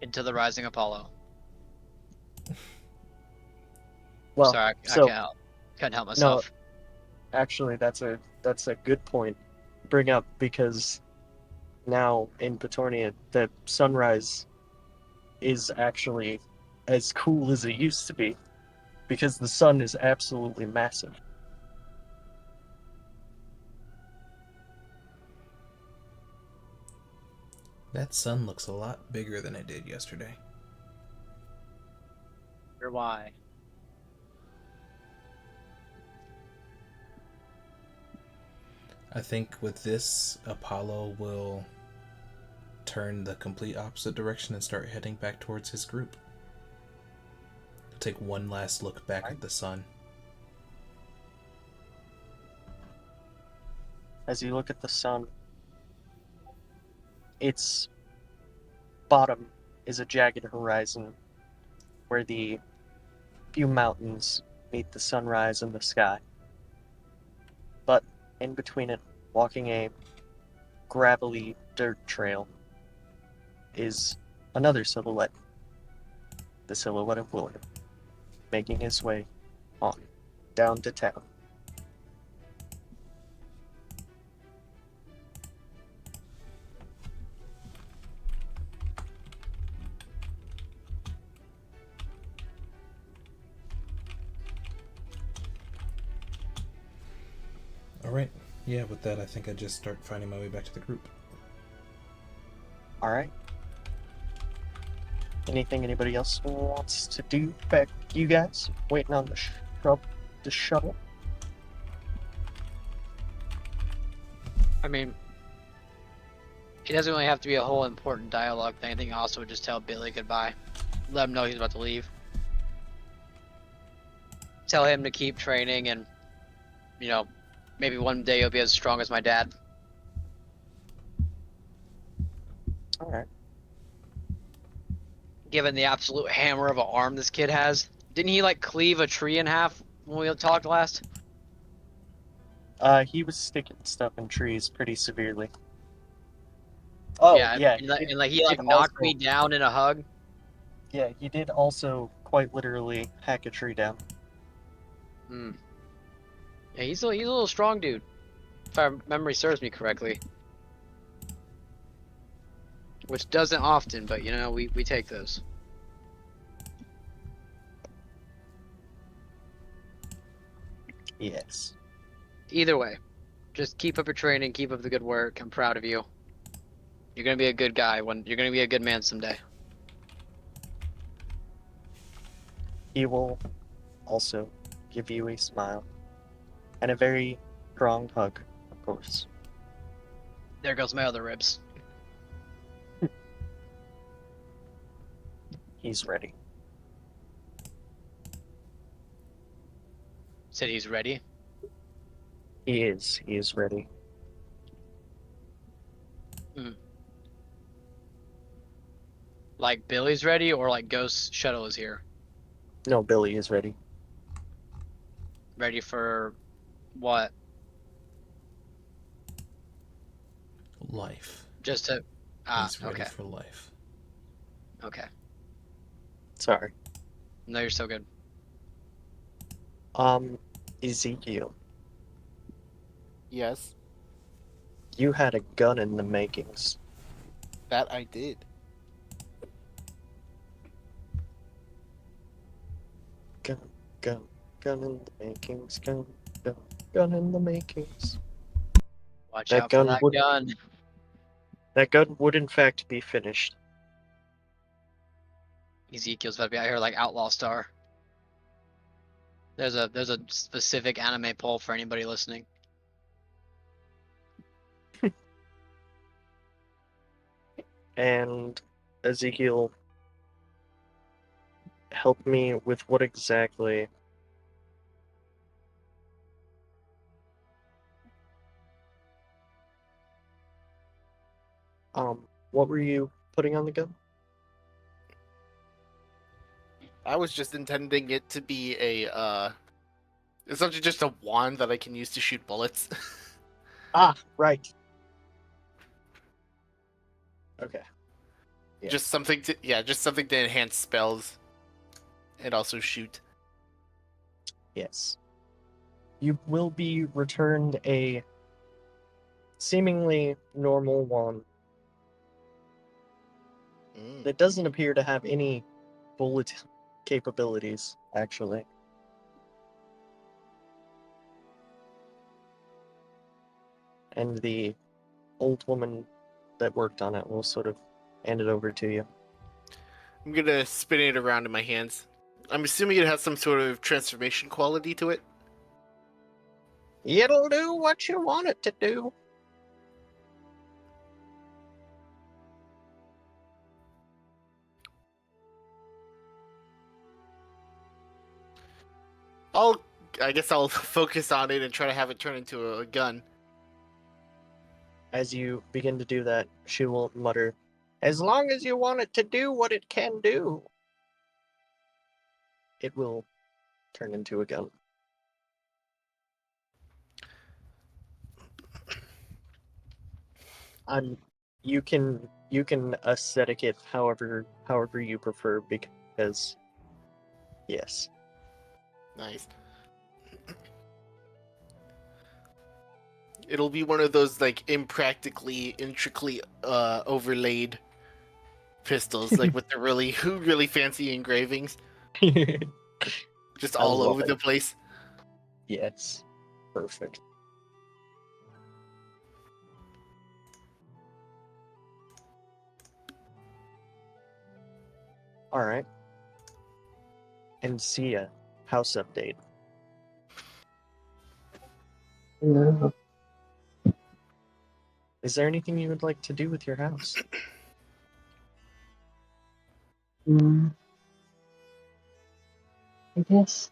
Into the rising Apollo. Well, Sorry, I so couldn't help myself. actually, that's a good point to bring up, because now in Petornia, the sunrise is actually as cool as it used to be, because the sun is absolutely massive. That sun looks a lot bigger than it did yesterday. Or why? I think with this, Apollo will turn the complete opposite direction and start heading back towards his group. He'll take one last look back at the sun. As you look at the sun, its bottom is a jagged horizon where the few mountains meet the sunrise in the sky. But in between it, walking a gravelly dirt trail, is another silhouette. The silhouette of William, making his way on down to town. Alright, yeah, with that, I think I just start finding my way back to the group. Alright. Anything anybody else wants to do back you guys? Waiting on the shuttle? I mean, it doesn't really have to be a whole important dialogue thing. I think also just tell Billy goodbye. Let him know he's about to leave. Tell him to keep training and, maybe one day he'll be as strong as my dad. Alright. Given the absolute hammer of an arm this kid has. Didn't he, cleave a tree in half when we talked last? He was sticking stuff in trees pretty severely. Oh, yeah. He knocked me down in a hug. Yeah, he did also quite literally hack a tree down. Hmm. Yeah, he's a little strong dude. If our memory serves me correctly. Which doesn't often, but we take those. Yes. Either way, just keep up your training, keep up the good work. I'm proud of you. You're gonna be a good guy you're gonna be a good man someday. He will also give you a smile and a very strong hug, of course. There goes my other ribs. He's ready. Said he's ready. He is ready. Like Billy's ready, or like Ghost Shuttle is here? No, Billy is ready. Ready for what? Life. Just to He's ready okay. for life. Okay. Sorry. No, you're so good. Ezekiel, Yes, you had a gun in the makings. that I did. Gun in the makings, gun in the makings. Watch That out for that would, gun. That gun would in fact be finished. Ezekiel's about to be out here like Outlaw Star. There's a specific anime poll for anybody listening. And Ezekiel, help me with what exactly? What were you putting on the gun? I was just intending it to be essentially just a wand that I can use to shoot bullets. Ah, right. Okay. Yeah. Just something to enhance spells and also shoot. Yes. You will be returned a seemingly normal one that doesn't appear to have any bullet capabilities, actually. And the old woman that worked on it will sort of hand it over to you. I'm gonna spin it around in my hands. I'm assuming it has some sort of transformation quality to it. It'll do what you want it to do. I guess I'll focus on it and try to have it turn into a gun. As you begin to do that, she will mutter, "As long as you want it to do what it can do, it will turn into a gun." I'm you can aesthetic it however you prefer, because yes. Nice. It'll be one of those like impractically, intricately overlaid pistols, like with the really, really fancy engravings, just I all love over it. the place. Yes. Perfect. Alright. And Sia, house update. No. Is there anything you would like to do with your house? Mm, I guess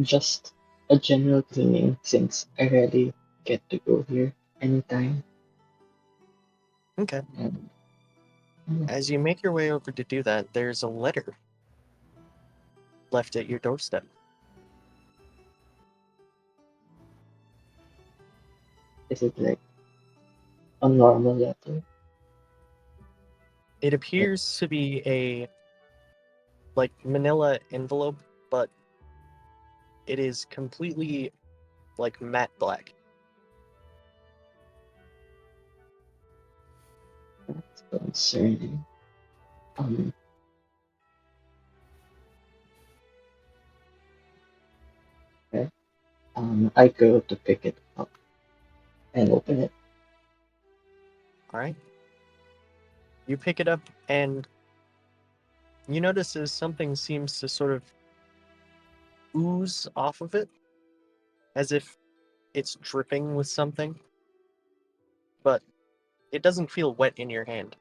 just a general cleaning since I rarely get to go here anytime. Okay. And yeah, As you make your way over to do that, there's a letter left at your doorstep. is it like a normal letter? It appears to be a like manila envelope, but it is completely like matte black. That's concerning. Um, okay. I go to pick it up and open it. Alright? You pick it up and you notice as something seems to sort of ooze off of it, as if it's dripping with something, but it doesn't feel wet in your hand.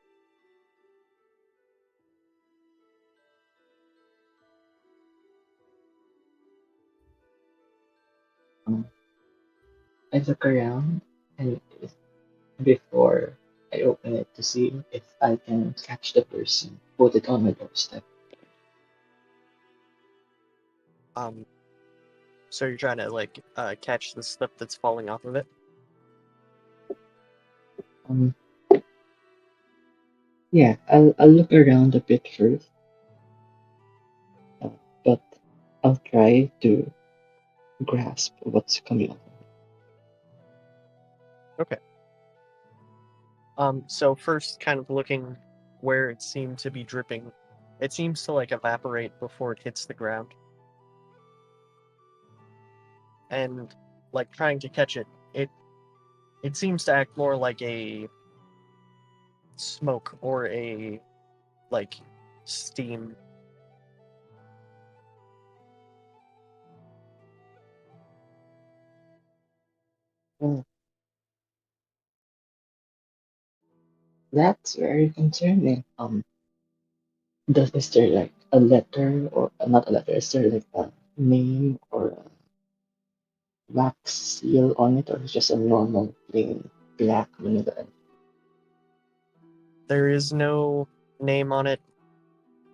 Um, I look around and before I open it to see if I can catch the person, put it on my doorstep. Um, so you're trying to like catch the stuff that's falling off of it. Um, yeah, I'll look around a bit first, uh, but I'll try to grasp what's coming up. Okay. So first, kind of looking where it seemed to be dripping, it seems to like evaporate before it hits the ground, and like trying to catch it, it seems to act more like a smoke or a like steam. Oh, that's very concerning. Is there like a letter or not a letter? Is there like a name or a wax seal on it, or it's just a normal plain black manila? There is no name on it,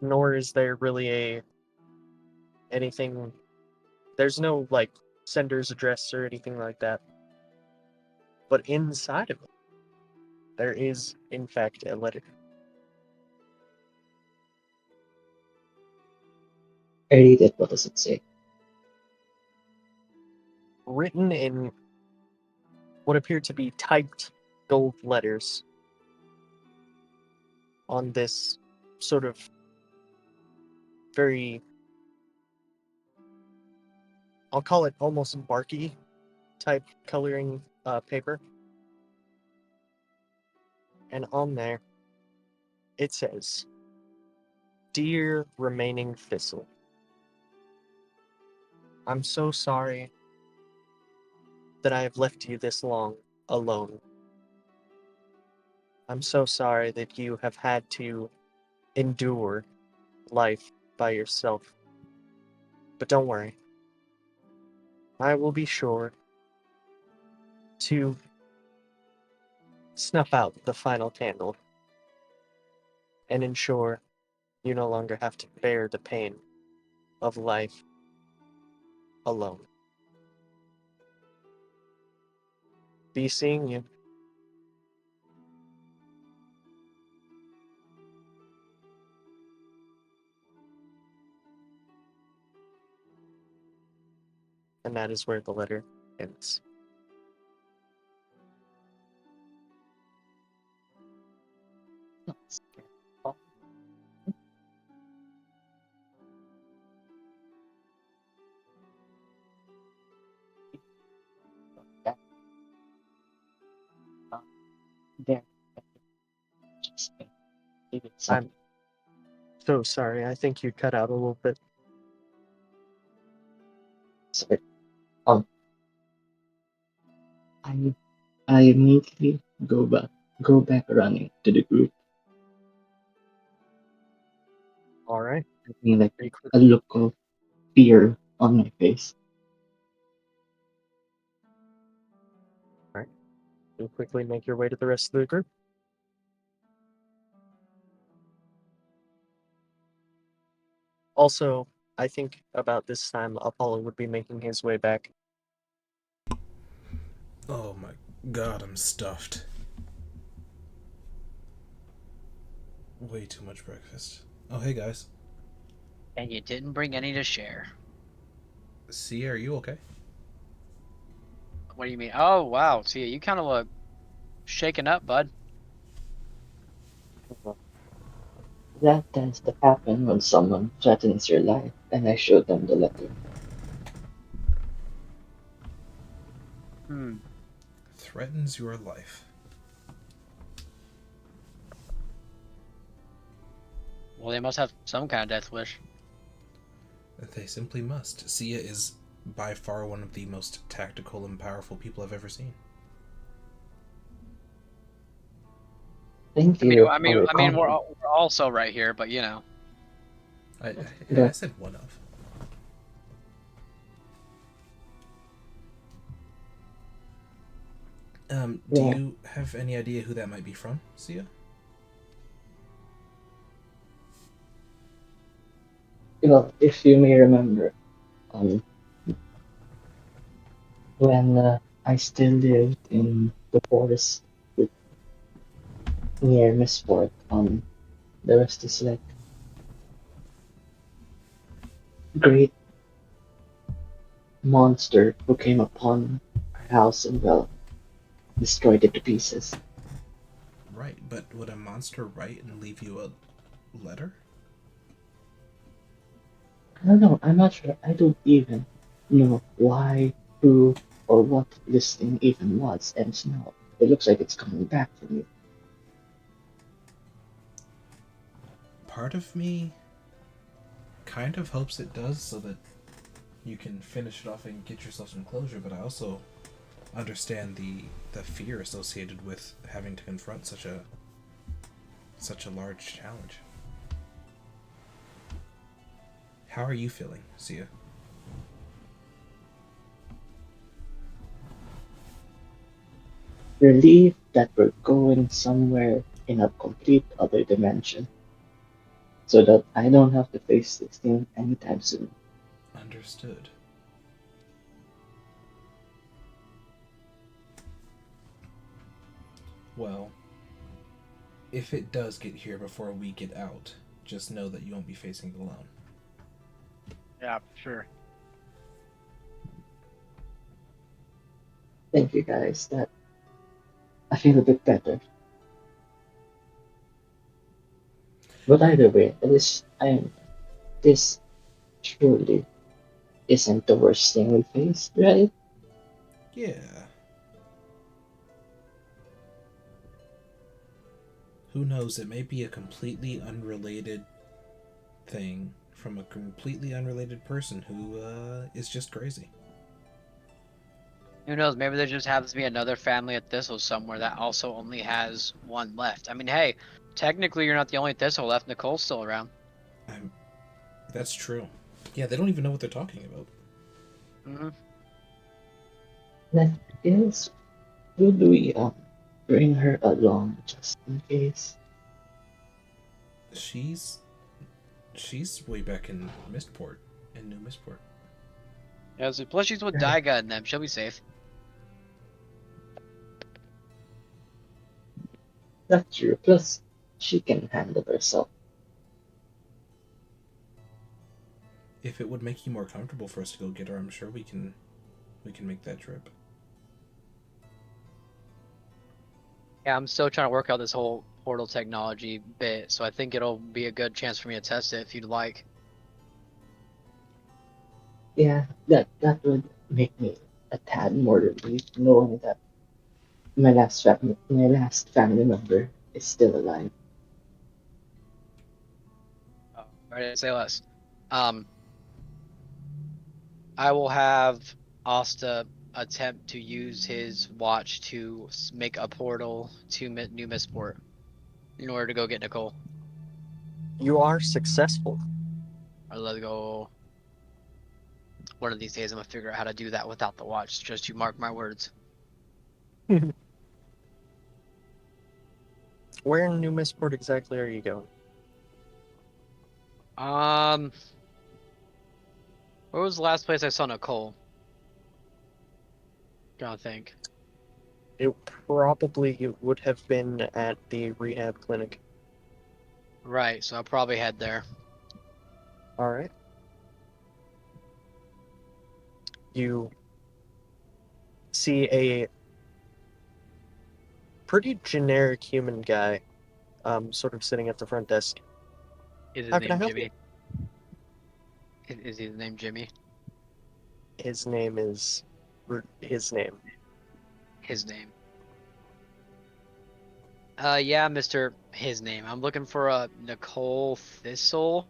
nor is there really a anything. There's no like sender's address or anything like that. But inside of it, there is in fact a letter. I read it. What does it say? Written in what appear to be typed gold letters on this sort of very, I'll call it almost barky type coloring paper. And on there, it says, "Dear remaining Thistle, I'm so sorry that I have left you this long alone. I'm so sorry that you have had to endure life by yourself. But don't worry. I will be sure to snuff out the final candle and ensure you no longer have to bear the pain of life alone. Be seeing you." And that is where the letter ends. There, just give it some. I'm so sorry. I think you cut out a little bit. Sorry. Um, I immediately go back running to the group, All right. having like Pretty quick. a look of fear on my face. You quickly make your way to the rest of the group. Also, I think about this time Apollo would be making his way back. Oh my god, I'm stuffed. Way too much breakfast. Oh, hey guys. And you didn't bring any to share. Sia, are you okay? What do you mean? Oh, wow. See, you kind of look shaken up, bud. That tends to happen when someone threatens your life, and I show them the letter. Threatens your life. Well, they must have some kind of death wish. They simply must. Sia is by far one of the most tactical and powerful people I've ever seen. Thank I mean, you I for mean, your I mean, we're compliment. also right here, but you know. I But said one of. Do yeah, you have any idea who that might be from, Sia? if you may remember, um, when I still lived in the forest with, near Misfort, there was this like great monster who came upon our house and well destroyed it to pieces. Right, but would a monster write and leave you a letter? I don't know. I'm not sure. I don't even know why, who, or what this thing even was. And now it looks like it's coming back for me. Part of me kind of hopes it does so that you can finish it off and get yourself some closure, but I also understand the fear associated with having to confront such a large challenge. How are you feeling, Sia? Relieved that we're going somewhere in a complete other dimension, so that I don't have to face this thing anytime soon. Understood. Well, if it does get here before we get out, just know that you won't be facing it alone. Yeah, sure. Thank you guys. That I feel a bit better. But either way, this truly isn't the worst thing we faced, right? Yeah. Who knows? It may be a completely unrelated thing from a completely unrelated person who is just crazy. Who knows? Maybe there just happens to be another family of Thistle somewhere that also only has one left. I mean, hey, technically you're not the only Thistle left. Nicole's still around. That's true. Yeah, they don't even know what they're talking about. Mm-hmm. That is, who do we bring her along just in case? She's way back in Mistport, in New Mistport. Yeah, so plus she's with Daiga and them. She'll be safe. That's true. Plus, she can handle herself. If it would make you more comfortable for us to go get her, I'm sure we can make that trip. Yeah, I'm still trying to work out this whole portal technology bit, so I think it'll be a good chance for me to test it if you'd like. Yeah, that would make me a tad more relieved knowing that my last family member is still alive. Oh, I didn't say less. Um, I will have Asta attempt to use his watch to make a portal to New Mistport in order to go get Nicole. You are successful. Or let's go. One of these days, I'm gonna figure out how to do that without the watch. Just you mark my words. Where in New Mistport exactly are you going? Where was the last place I saw Nicole? Trying to think. It probably would have been at the rehab clinic. Right, so I'll probably head there. All right. You see a pretty generic human guy, sort of sitting at the front desk. Is his How can I name help you? Jimmy? Is his name Jimmy? His name is his name. His name. Yeah, Mr. His name. I'm looking for a Nicole Thistle.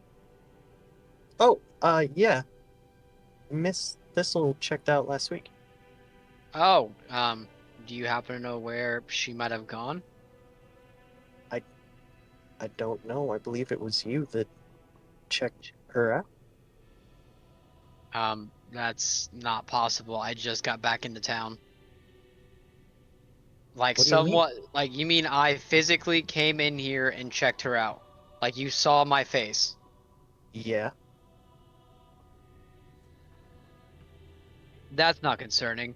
Oh, yeah. Miss Thistle checked out last week. Oh, do you happen to know where she might have gone? I don't know. I believe it was you that checked her out. That's not possible. I just got back into town. Like What do you mean? somewhat, like you mean I physically came in here and checked her out? Like you saw my face? Yeah. That's not concerning.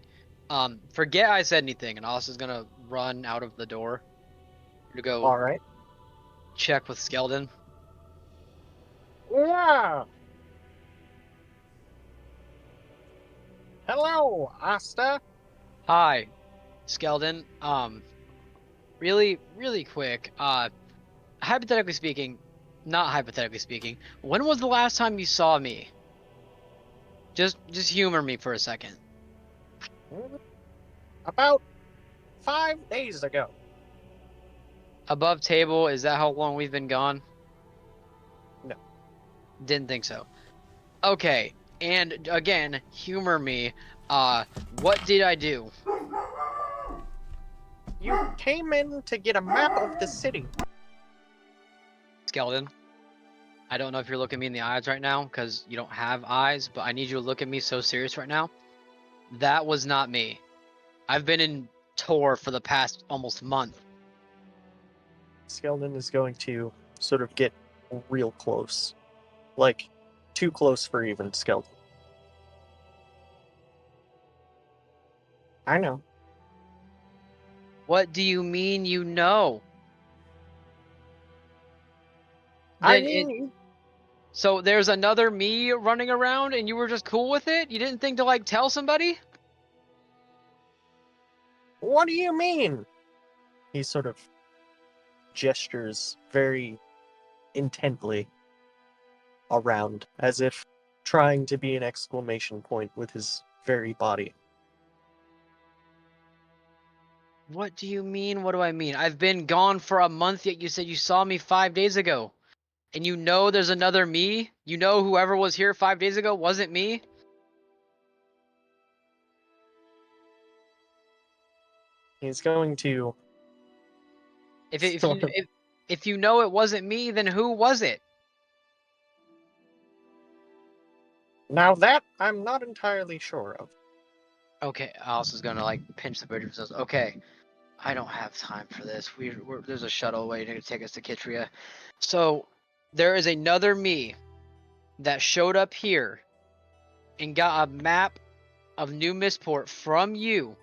Forget I said anything, and Austin's gonna run out of the door to go All right. check with Skeldon. Yeah. Hello, Asta. Hi, Skeldon. Really quick. Hypothetically speaking, not hypothetically speaking, when was the last time you saw me? Just humor me for a second. About 5 days ago. Above table, is that how long we've been gone? No. Didn't think so. Okay, and again, humor me. What did I do? You came in to get a map of the city. Skeldon, I don't know if you're looking me in the eyes right now, because you don't have eyes, but I need you to look at me so serious right now. That was not me. I've been in tour for the past almost month. Skeldon is going to sort of get real close. Like, too close for even Skeldon. I know. What do you mean you know? I Then it, mean, so there's another me running around and you were just cool with it? You didn't think to like tell somebody? what do you mean? He sort of gestures very intently around, as if trying to be an exclamation point with his very body. What do you mean? What do I mean? I've been gone for a month, yet you said you saw me 5 days ago. And you know there's another me? You know whoever was here 5 days ago wasn't me? He's going to. If you know it wasn't me, then who was it? Now that I'm not entirely sure of. Okay, Alice is gonna like pinch the bridge and says, "Okay, I don't have time for this. There's a shuttle waiting to take us to Kitria. So there is another me that showed up here and got a map of New Missport from you,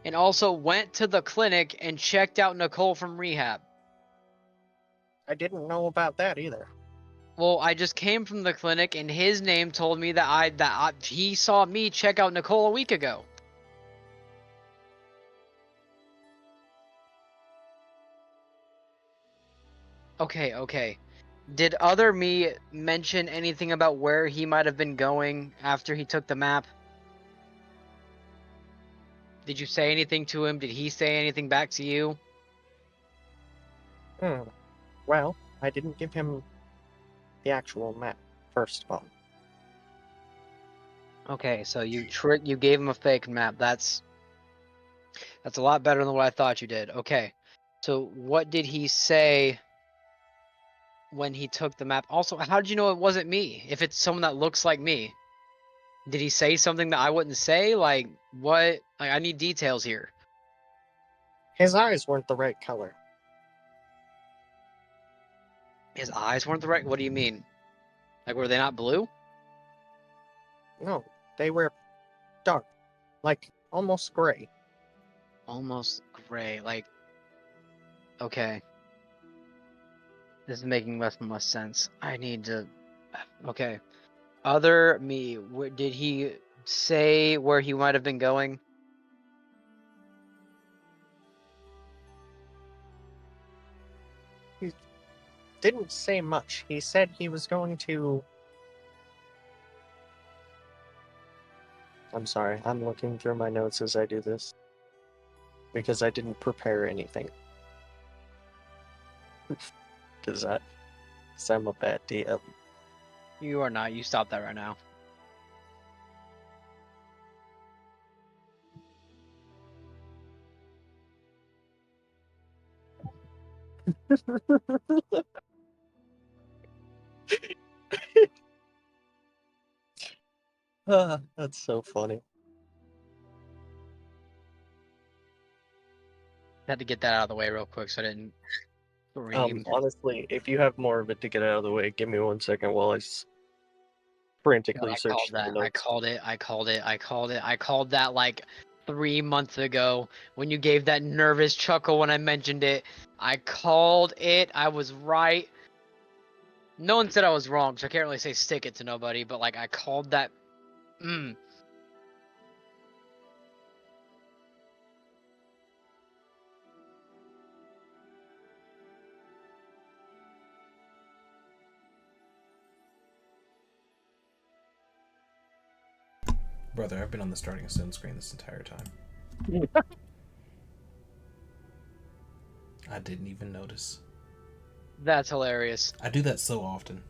and also went to the clinic and checked out Nicole from rehab. I didn't know about that either. Well, I just came from the clinic, and his name told me that he saw me check out Nicole a week ago. Okay. Did other me mention anything about where he might have been going after he took the map? Did you say anything to him? Did he say anything back to you? Well, I didn't give him the actual map, first of all. Okay, so you gave him a fake map. That's a lot better than what I thought you did. Okay. So what did he say when he took the map? Also, how did you know it wasn't me? If it's someone that looks like me. Did he say something that I wouldn't say? Like what? Like I need details here. His eyes weren't the right color. His eyes weren't the right. What do you mean? Like were they not blue? No, they were dark, like almost gray. Almost gray. Like okay. This is making less and less sense. I need to. Okay. Other me. Did he say where he might have been going? He didn't say much. He said he was going to. I'm sorry, I'm looking through my notes as I do this. Because I didn't prepare anything. Because I'm a bad DM. You are not. You stop that right now. That's so funny. Had to get that out of the way real quick so I didn't scream. Honestly, if you have more of it to get out of the way, give me 1 second while I frantically I search called through the that. notes. I called that like 3 months ago when you gave that nervous chuckle when I mentioned it. I called it. I was right. No one said I was wrong, so I can't really say stick it to nobody, but like I called that. Brother, I've been on the starting stone screen this entire time. I didn't even notice. That's hilarious. I do that so often.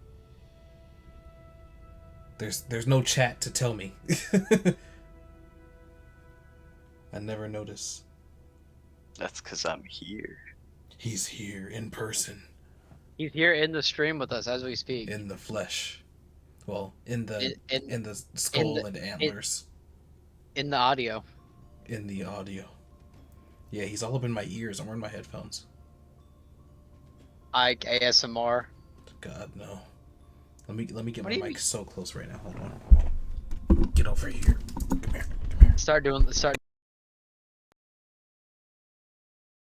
There's no chat to tell me. I never notice. That's because I'm here. He's here in person. He's here in the stream with us as we speak. In the flesh. Well, in the skull and antlers. In the audio. In the audio. Yeah, he's all up in my ears. I'm wearing my headphones. ASMR. God no. Let me get What my mic so close right now. Hold on. Get over here. Come here. Start doing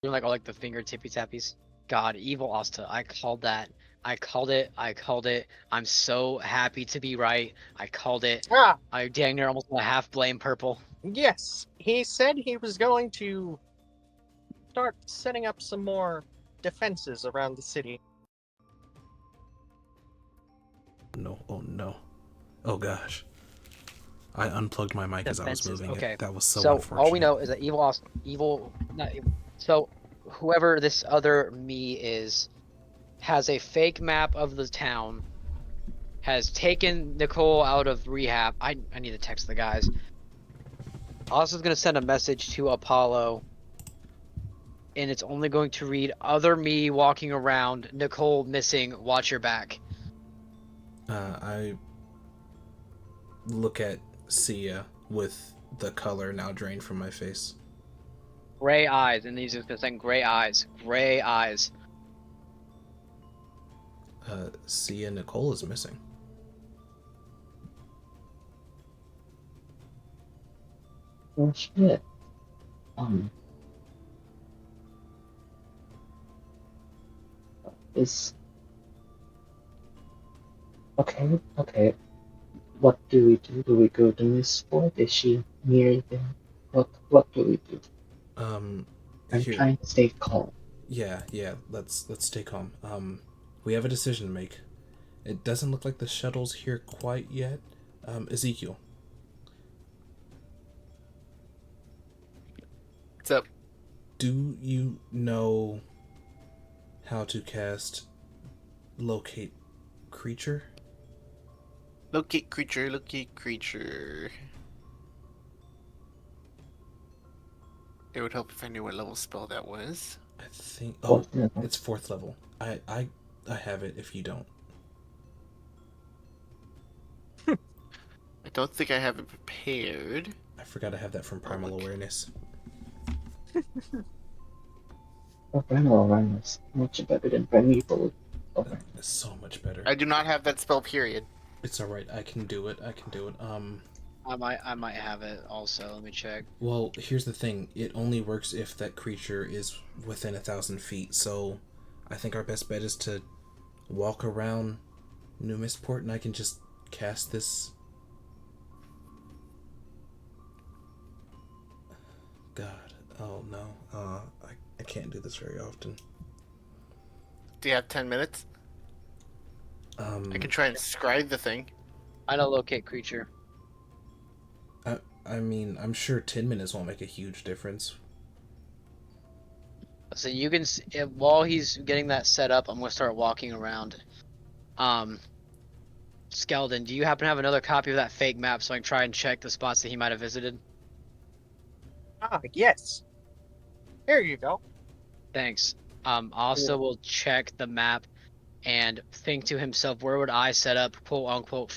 like all like the finger tippy tappies. God, evil Asta. I called that. I called it. I'm so happy to be right. I called it. I dang near almost a half blame purple. Yes, he said he was going to start setting up some more defenses around the city. No, oh no. Oh gosh. I unplugged my mic as I was Defenses. moving Okay. it. That was so So unfortunate. all we know is that so whoever this other me is has a fake map of the town, has taken Nicole out of rehab. I need to text the guys. Austin's gonna send a message to Apollo, and it's only going to read other me walking around, Nicole missing, watch your back. I look at Sia with the color now drained from my face. Gray eyes, and he's just gonna send gray eyes. Gray eyes. Sia, Nicole is missing. Oh shit. Is okay. What do we do? Do we go to Miss Ford? Is she near them? What do we do? I'm Here. trying to stay calm. Yeah. Let's stay calm. We have a decision to make. It doesn't look like the shuttle's here quite yet. Ezekiel. What's up? Do you know how to cast locate creature? Locate creature, locate creature. It would help if I knew what level spell that was. I think Fourth level. It's 4th level. I have it if you don't. I don't think I have it prepared. I forgot I have that from Primal Awareness. Primal Awareness, much better than Primeval Awareness. It's so much better. I do not have that spell, period. It's alright, I can do it. I might have it also. Let me check. Well, here's the thing. It only works if that creature is within 1,000 feet, so I think our best bet is to walk around New Mistport and I can just cast this. God. Oh no. I can't do this very often. Do you have 10 minutes? I can try and scribe the thing. I know locate creature. I mean, I'm sure 10 minutes won't make a huge difference. So you can, while he's getting that set up, I'm gonna start walking around. Skeleton, do you happen to have another copy of that fake map so I can try and check the spots that he might have visited? Ah, yes. There you go. Thanks. Also will check the map and think to himself, where would I set up quote unquote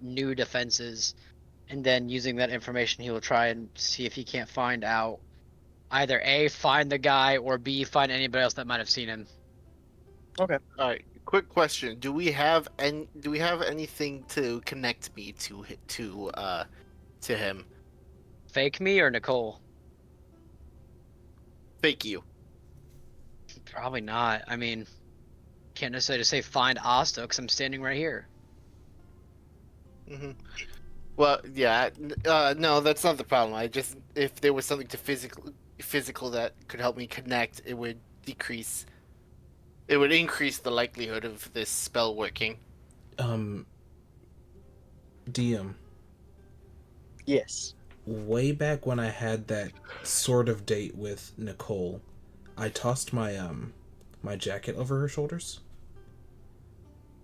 new defenses? And then using that information, he will try and see if he can't find out either A, find the guy, or B, find anybody else that might have seen him. Okay. All right. Quick question: Do we have anything to connect me to him? Fake me or Nicole? Fake you. Probably not. I mean, can't necessarily say find Asta because I'm standing right here. Mm-hmm. Well, yeah. No, that's not the problem. I just, if there was something to physical that could help me connect, it would increase the likelihood of this spell working. DM. Yes. Way back when I had that sort of date with Nicole, I tossed my my jacket over her shoulders.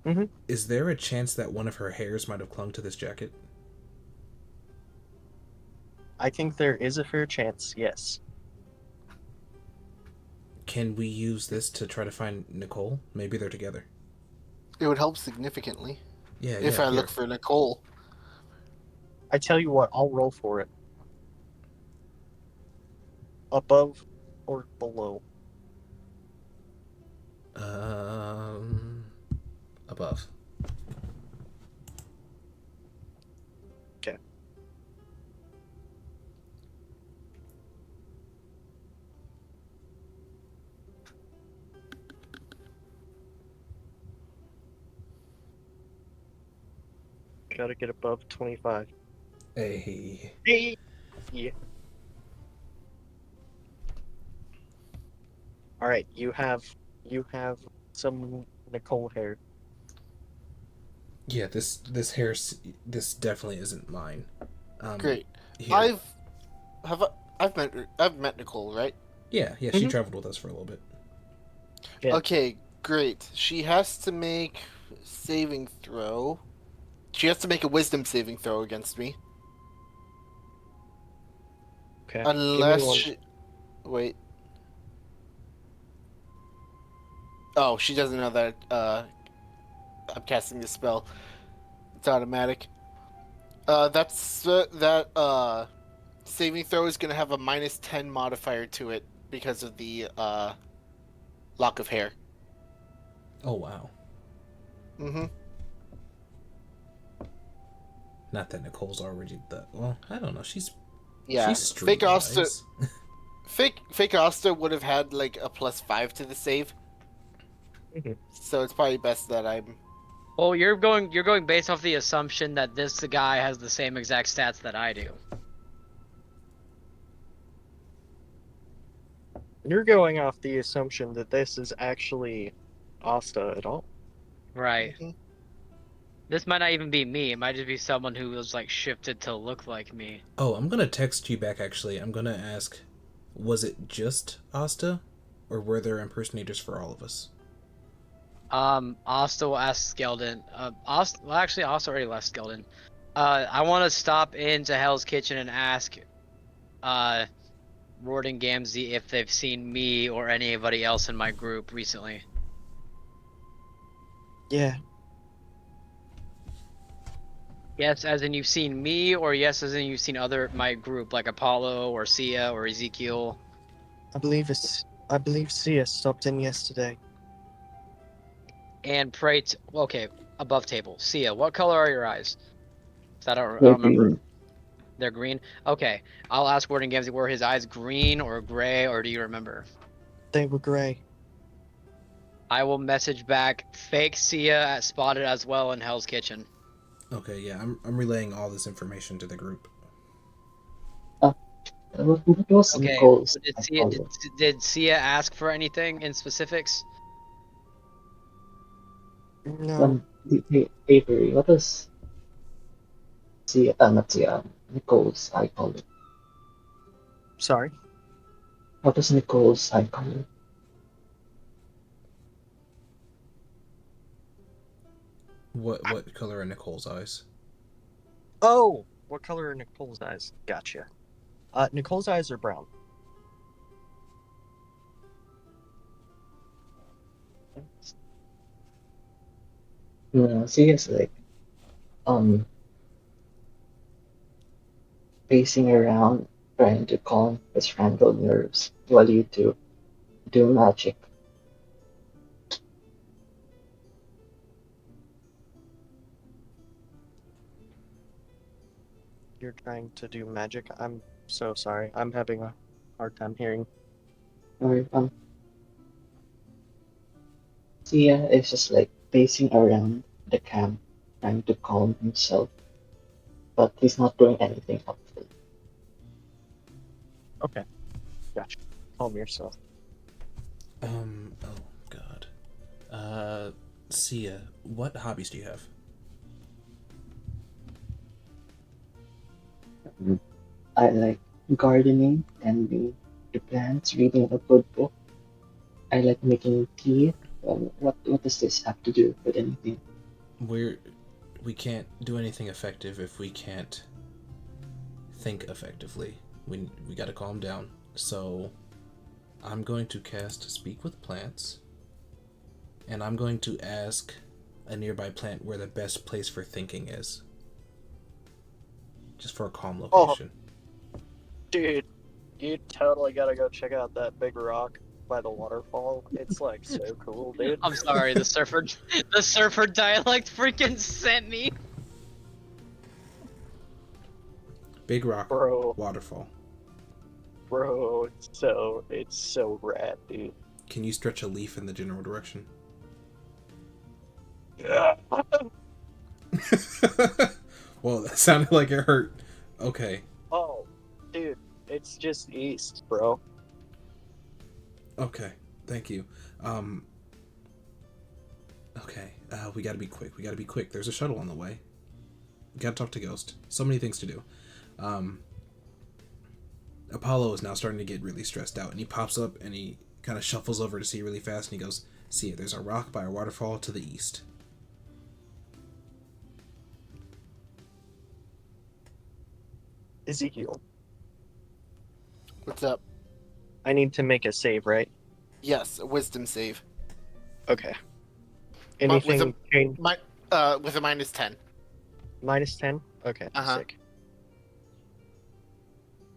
Mm-hmm. Is there a chance that one of her hairs might have clung to this jacket? I think there is a fair chance, yes. Can we use this to try to find Nicole? Maybe they're together. It would help significantly. Yeah. If I look for Nicole. I tell you what, I'll roll for it. Above or below? Above. Okay. Gotta get above 25. Hey. Hey! Yeah. Alright, you have some Nicole hair. Yeah, this hair, this definitely isn't mine. Great. Here. I've met Nicole, right? Yeah, she Mhm. traveled with us for a little bit. Yeah. Okay, great. She has to make saving throw. She has to make a wisdom saving throw against me. Okay. Give me Unless one. she wait. Oh, she doesn't know that I'm casting this spell. It's automatic. That saving throw is gonna have a -10 modifier to it because of the lock of hair. Oh wow. Mm-hmm. Not that Nicole's already the. Well, I don't know. She's Yeah. Fake Asta streetwise. Fake Asta would have had like a +5 to the save. Mhm. So it's probably best that I'm Well, you're going based off the assumption that this guy has the same exact stats that I do. You're going off the assumption that this is actually Asta at all. Right. Mhm. This might not even be me. It might just be someone who was like shifted to look like me. Oh, I'm gonna text you back. Actually, I'm gonna ask, was it just Asta, or were there impersonators for all of us? Asta will ask Skeldon. Actually, Asta already left Skeldon. I want to stop into Hell's Kitchen and ask, Rord and Gamzee if they've seen me or anybody else in my group recently. Yeah. Yes, as in you've seen me, or yes, as in you've seen my group like Apollo or Sia or Ezekiel. I believe Sia stopped in yesterday. And okay, above table. Sia, what color are your eyes? I don't They're remember. green. They're green. Okay, I'll ask Warden Gamzee, were his eyes green or gray, or do you remember? They were gray. I will message back fake Sia spotted as well in Hell's Kitchen. Okay, yeah, I'm relaying all this information to the group. What was Okay, Nicole's did eye Sia color? did Sia ask for anything in specifics? No. The Avery, what was not Sia, Nicole's eye color? Sorry. What was Nicole's eye color? What color are Nicole's eyes? Oh, what color are Nicole's eyes? Gotcha. Nicole's eyes are brown. No, Sia's like um pacing around trying to calm his frantic nerves while you do magic. You're trying to do magic. I'm so sorry. I'm having a hard time hearing. Or Sia is just like pacing around the camp trying to calm himself, but he's not doing anything helpful. Okay. Gotcha. Calm yourself. Oh God. Sia, what hobbies do you have? I like gardening, tending to plants, reading a good book. I like making tea. What does this have to do with anything? We can't do anything effective if we can't think effectively. We gotta calm down. So I'm going to cast Speak with Plants, and I'm going to ask a nearby plant where the best place for thinking is. Just for a calm location. Dude, you totally gotta go check out that big rock by the waterfall. It's like so cool, dude. I'm sorry, the surfer dialect freaking sent me. Big rock, Bro, waterfall. it's so rad, dude. Can you stretch a leaf in the general direction? Well, that sounded like it hurt. Okay. Oh, dude, it's just east, bro. Okay. Thank you. Okay. We gotta be quick. There's a shuttle on the way. Gotta talk to Ghost. So many things to do. Um, Apollo is now starting to get really stressed out, and he pops up and he kind of shuffles over to see really fast, and he goes, "See, there's a rock by a waterfall to the east." Ezekiel, What's up? I need to make a save, right? Yes, a wisdom save. Okay. But with Anything change? with a -10. -10? Okay, Uh-huh. sick.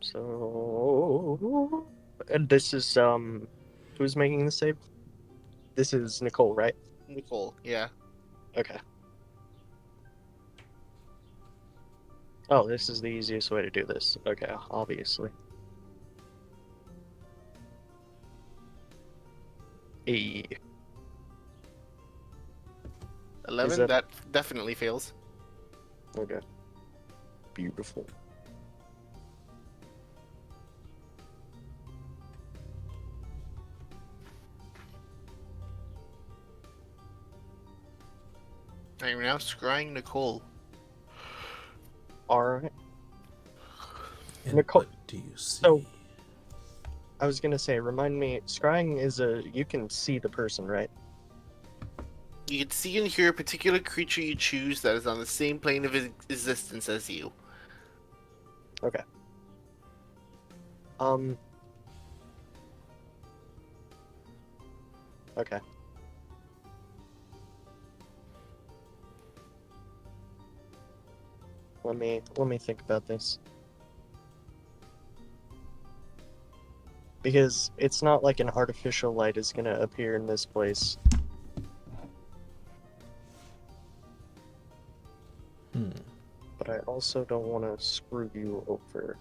So, and this is who's making the save? This is Nicole, right? Nicole, yeah. Okay. Oh, this is the easiest way to do this. Okay, obviously. E. 11. that- That definitely fails. Okay. Beautiful. I am now scrying Nicole. Alright. And Nicole- what do you see? so- I was gonna say, remind me, scrying is you can see the person, right? You can see and hear a particular creature you choose that is on the same plane of existence as you. Okay. Okay. Let me think about this. Because it's not like an artificial light is gonna appear in this place. But I also don't want to screw you over.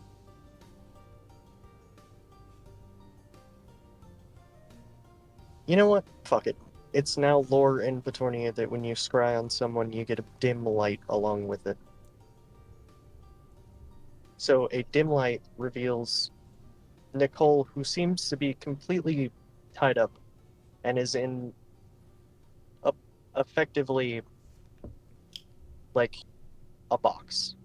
You know what? Fuck it. It's now lore in Petornia that when you scry on someone, you get a dim light along with it. So a dim light reveals Nicole, who seems to be completely tied up and is in effectively like a box.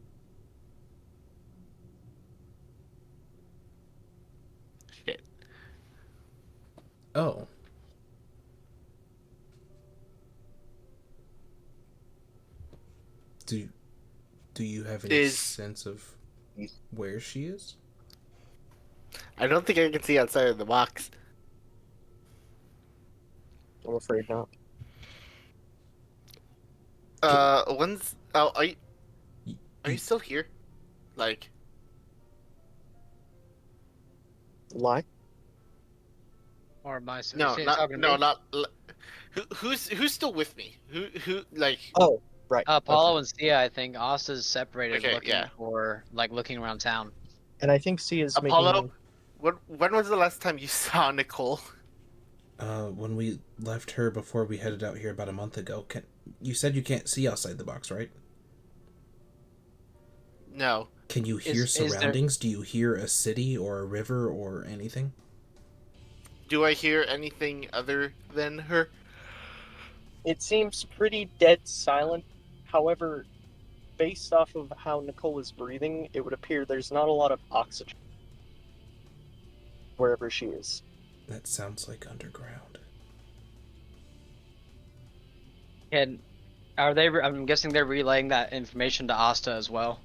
Shit. Oh. Do you have any sense of where she is? I don't think I can see outside of the box. I'm afraid not. When's... Oh, are you still here? Like... Lie? Or am I No, talking not... to No, me? not... Who's still with me? Who, like... Oh, right. Apollo Okay. and Sia, I think. Asta's separated, Okay, looking yeah. for, looking around town. And I think C is Apollo, making... when was the last time you saw Nicole? When we left her before we headed out here about a month ago. You said you can't see outside the box, right? No. Can you hear Is there- surroundings? Do you hear a city or a river or anything? Do I hear anything other than her? It seems pretty dead silent. However, based off of how Nicole is breathing, it would appear there's not a lot of oxygen wherever she is. That sounds like underground. And are they? I'm guessing they're relaying that information to Asta as well.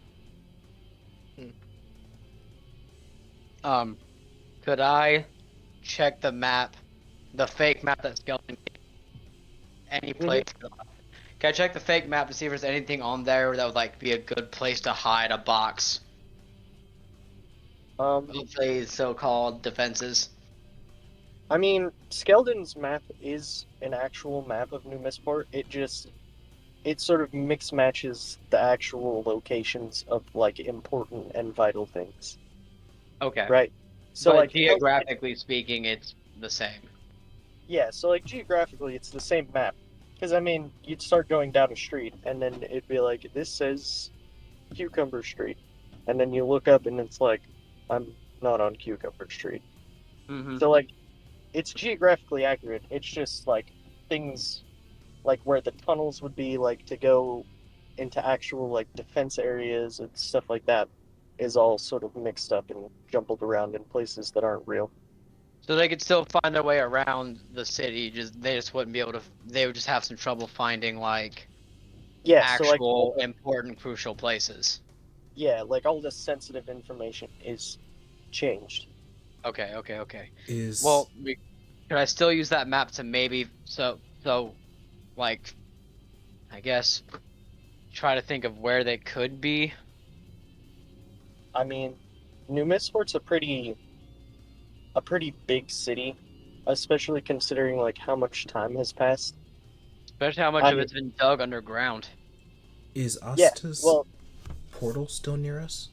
Could I check the map, the fake map that Skeleton gave? Any place? Can I check the fake map to see if there's anything on there that would be a good place to hide a box? Of these so-called defenses. I mean, Skeldon's map is an actual map of New Mistport. It sort of mix matches the actual locations of important and vital things. Okay. Right. So but geographically speaking, it's the same. Yeah, so geographically it's the same map. Because I mean, you'd start going down a street and then it'd be like, this says Cucumber Street. And then you look up and it's like, I'm not on Cucumber Street. Mm-hmm. So it's geographically accurate. It's just things where the tunnels would be to go into actual defense areas and stuff like that is all sort of mixed up and jumbled around in places that aren't real. So they could still find their way around the city. They just wouldn't be able to. They would just have some trouble finding like Yeah, so like actual important crucial places. like all this sensitive information is changed. Okay. Is Well, could I still use that map to maybe like I guess try to think of where they could be, I mean, New Mistport's a pretty big city, especially considering like how much time has passed. especially how much I of mean, it's been dug underground. yeah, Asta's well, portal still near us?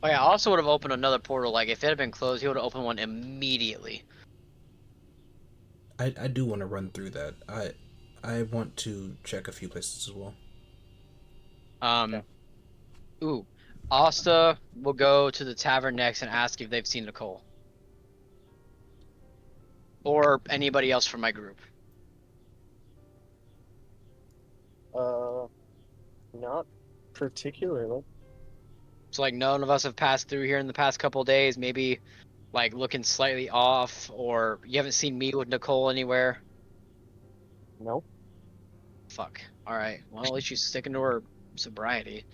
Oh yeah, I also would have opened another portal. Like if it had been closed, he would have opened one immediately. I do want to run through that. I want to check a few places as well. Um, ooh, Asta will go to the tavern next and ask if they've seen Nicole or anybody else from my group. uh, not particularly. So like none of us have passed through here in the past couple of days. Maybe like looking slightly off, or you haven't seen me with Nicole anywhere. No. Fuck. All right. Well, at least she's sticking to her sobriety.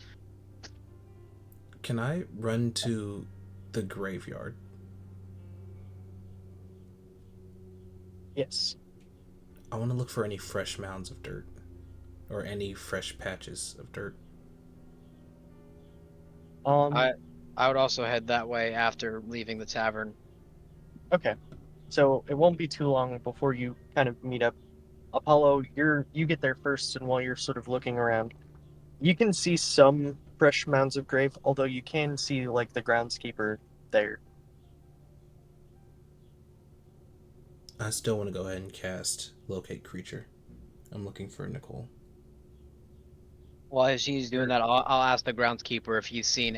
Can I run to the graveyard? Yes. I want to look for any fresh mounds of dirt or any fresh patches of dirt. I I would also head that way after leaving the tavern. Okay. So it won't be too long before you kind of meet up. Apollo, you get there first, and while you're sort of looking around, you can see some fresh mounds of grave, although you can see like the groundskeeper there. I still want to go ahead and cast Locate Creature. I'm looking for Nicole. While as she's doing Sure. that, I'll ask the groundskeeper if he's seen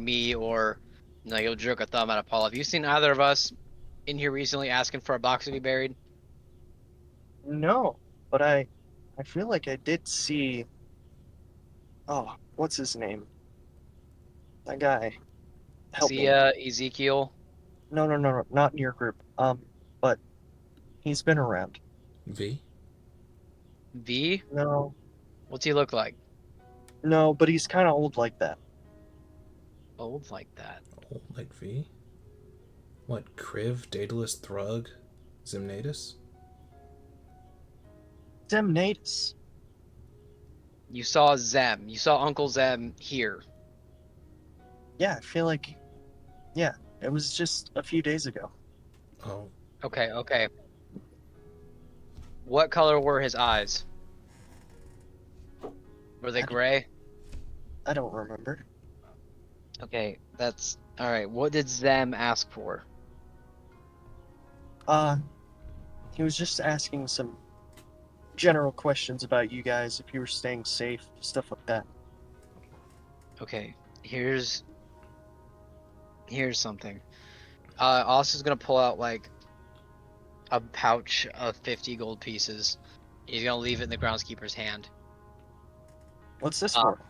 me, or he'll jerk a thumb at Apollo. Have you seen either of us in here recently asking for a box to be buried? No, but I feel like I did see. Oh, what's his name? That guy. Help See, me. Ezekiel No, not in your group. But he's been around. V? V. No, What's he look like? no, but he's kind of old like that. Old like that. Oh, like V? What, Kriv, Daedalus, Thrug, Zimnatus? Demnatus. You saw Zem. You saw Uncle Zem here. Yeah, I feel like. Yeah, it was just a few days ago. Oh, Okay. What color were his eyes? Were they I, d- gray? I don't remember. Okay, that's all right. What did Zem ask for? Uh, he was just asking some general questions about you guys, if you were staying safe, stuff like that. Okay, here's something. Austin's gonna pull out like a pouch of 50 gold pieces. He's gonna leave it in the groundskeeper's hand. What's this Uh, for?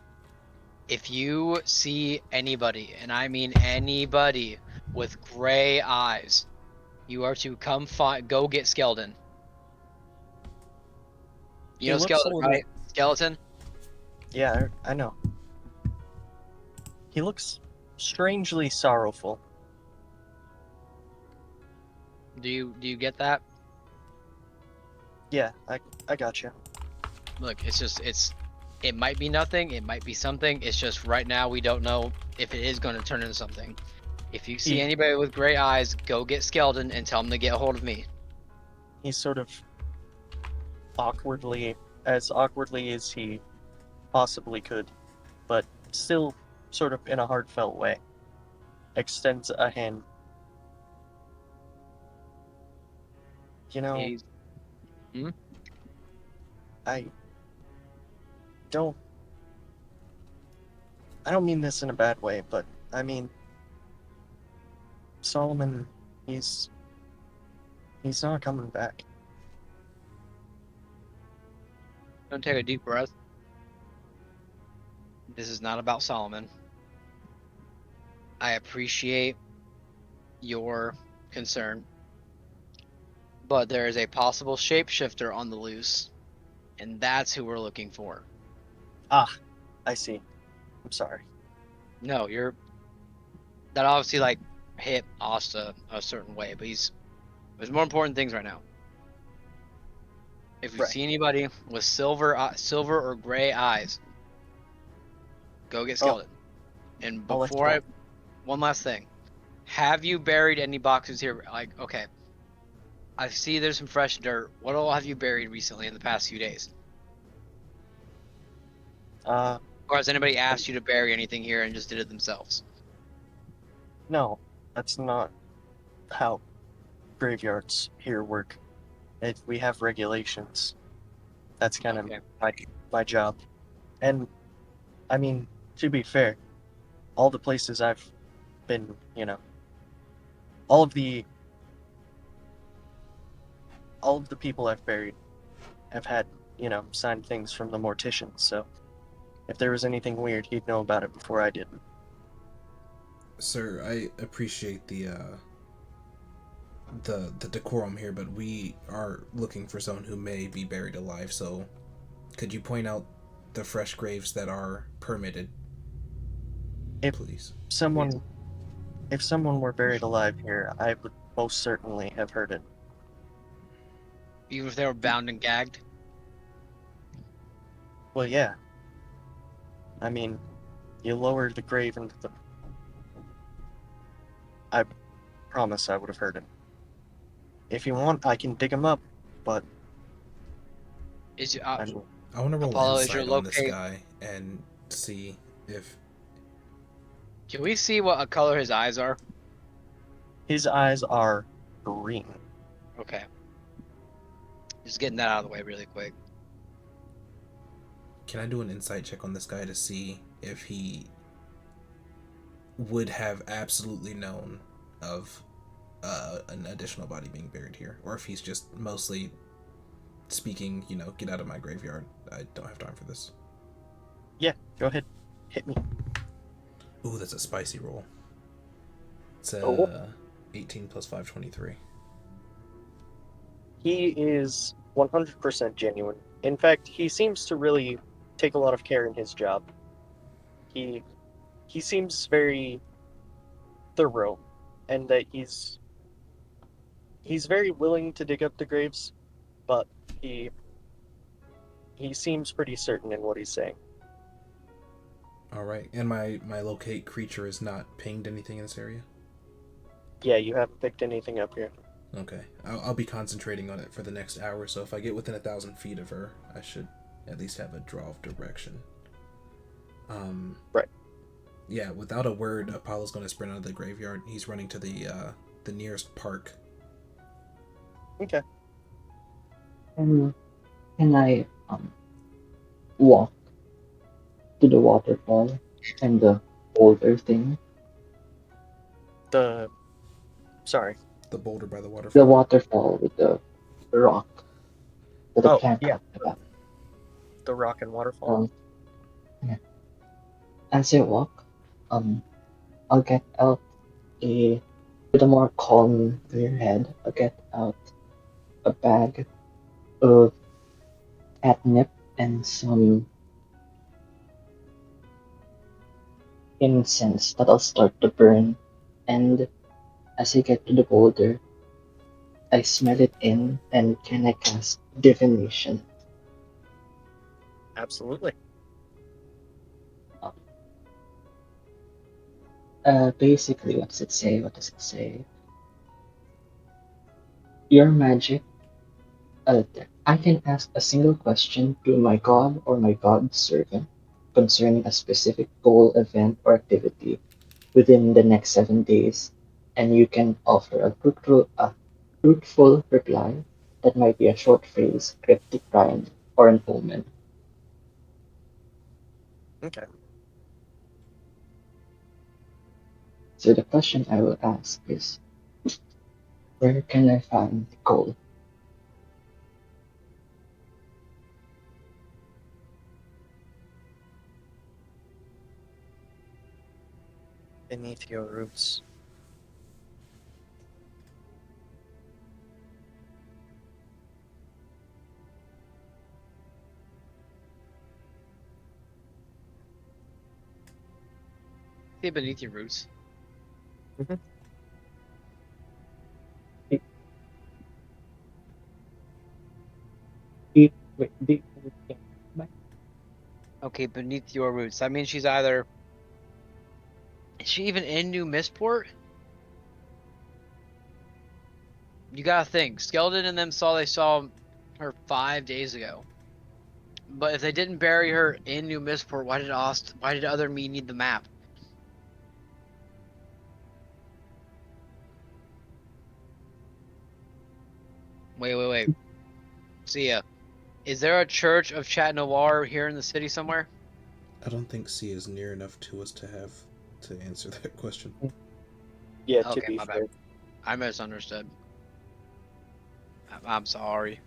if you see anybody, and I mean anybody, with gray eyes, you are to go get Skeldon. You He know looks a Skeleton, little. right? Skeleton? Yeah, I know. He looks strangely sorrowful. Do you get that? Yeah, I got you. Look, it might be nothing, it might be something. It's just right now we don't know if it is going to turn into something. If you see He anybody with gray eyes, go get Skeldon and tell him to get a hold of me. he sort of awkwardly, as awkwardly as he possibly could, but still sort of in a heartfelt way, extends a hand. You know, He's hmm? I don't I don't mean this in a bad way, but I mean Solomon, he's he's not coming back. Don't take a deep breath. This is not about Solomon. I appreciate your concern, but there is a possible shapeshifter on the loose, and that's who we're looking for. Ah, I see. I'm sorry. No, that obviously like hit Asta a certain way, but there's more important things right now. If you Right. see anybody with silver or gray eyes, go get Oh, skeleton. And I'll let you know. one last thing, have you buried any boxes here? Like, okay, I see there's some fresh dirt. What all have you buried recently in the past few days? Uh, Or has anybody asked you to bury anything here and just did it themselves? no, that's not how graveyards here work. We have regulations. That's kind of Okay. my job. And I mean, to be fair, all the places I've been, all of the people I've buried have had, signed things from the mortician. So if there was anything weird, he'd know about it before I did. Sir, I appreciate the decorum here, but we are looking for someone who may be buried alive. So, could you point out the fresh graves that are permitted, If please? someone, if someone were buried alive here, I would most certainly have heard it. Even if they were bound and gagged? Well, yeah. I mean, you lower the grave into the. I promise I would have heard it. If you want, I can dig him up, but Is I mean, I want to roll Apollo, is your insight on this locate? guy and see if Can we see what color his eyes are? his eyes are green. Okay. Just getting that out of the way really quick. can I do an insight check on this guy to see if he would have absolutely known of an additional body being buried here, or if he's just mostly speaking, get out of my graveyard. I don't have time for this. Yeah, go ahead. Hit me. Ooh, that's a spicy roll. It's Oh. 18 plus 5, 23. He is 100% genuine. In fact, he seems to really take a lot of care in his job. He seems very thorough, and that he's very willing to dig up the graves, but he seems pretty certain in what he's saying. All right, and my locate creature is not pinged anything in this area. Yeah, you haven't picked anything up here. Okay, I'll be concentrating on it for the next hour. So if I get within 1,000 feet of her, I should at least have a draw of direction. Right. Yeah, without a word, Apollo's going to sprint out of the graveyard. He's running to the nearest park. Okay. And can I walk to the waterfall and the boulder thing? Sorry. The boulder by the The waterfall. waterfall with the rock with a Oh, plank yeah. on the back. The rock and waterfall. Yeah. As I walk, I'll get out with a more calm, clear head. I'll get out a bag of catnip and some incense that I'll start to burn. And as I get to the boulder, I smell it in and can I cast divination? Absolutely. Basically, what does it say? What does it say? Your magic. I can ask a single question to my god or my god's servant concerning a specific goal, event, or activity within the next 7 days, and you can offer truthful reply that might be a short phrase, cryptic rhyme, or an omen. Okay. So the question I will ask is, where can I find the goal? Beneath your roots. See beneath your roots. Deep, wait, deep, yeah. Okay, beneath your roots. That means she's either. Is she even in New Mistport? You gotta think. Skeleton and them they saw her 5 days ago. But if they didn't bury her in New Mistport, why did other me need the map? Wait. See ya. Is there a church of Chat Noir here in the city somewhere? I don't think C is near enough to us to answer that question. Yeah, to Okay, be my fair. bad. I misunderstood. I'm sorry.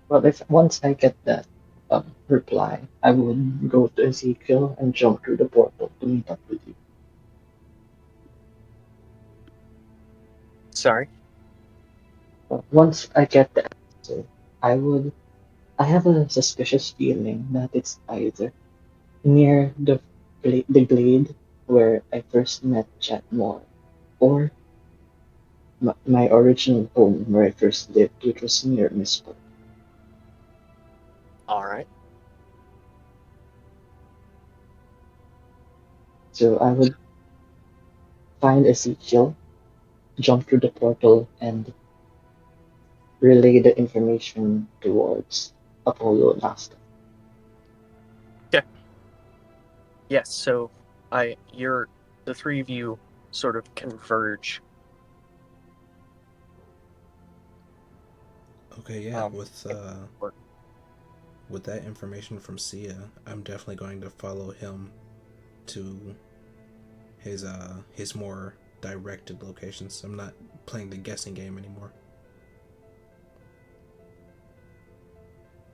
Well, if once I get that reply, I would go to Ezekiel and jump through the portal to meet up with you. Sorry. Once I get the answer, I would. I have a suspicious feeling that it's either near the glade where I first met Chatmore, or my original home where I first lived, which was near Misport. All right. So I would find Ezekiel, jump through the portal, and relay the information towards Apollo Nasta. Yes. So, the three of you sort of converge. Okay, yeah, Um, with that information from Sia, I'm definitely going to follow him to his more directed locations. I'm not playing the guessing game anymore.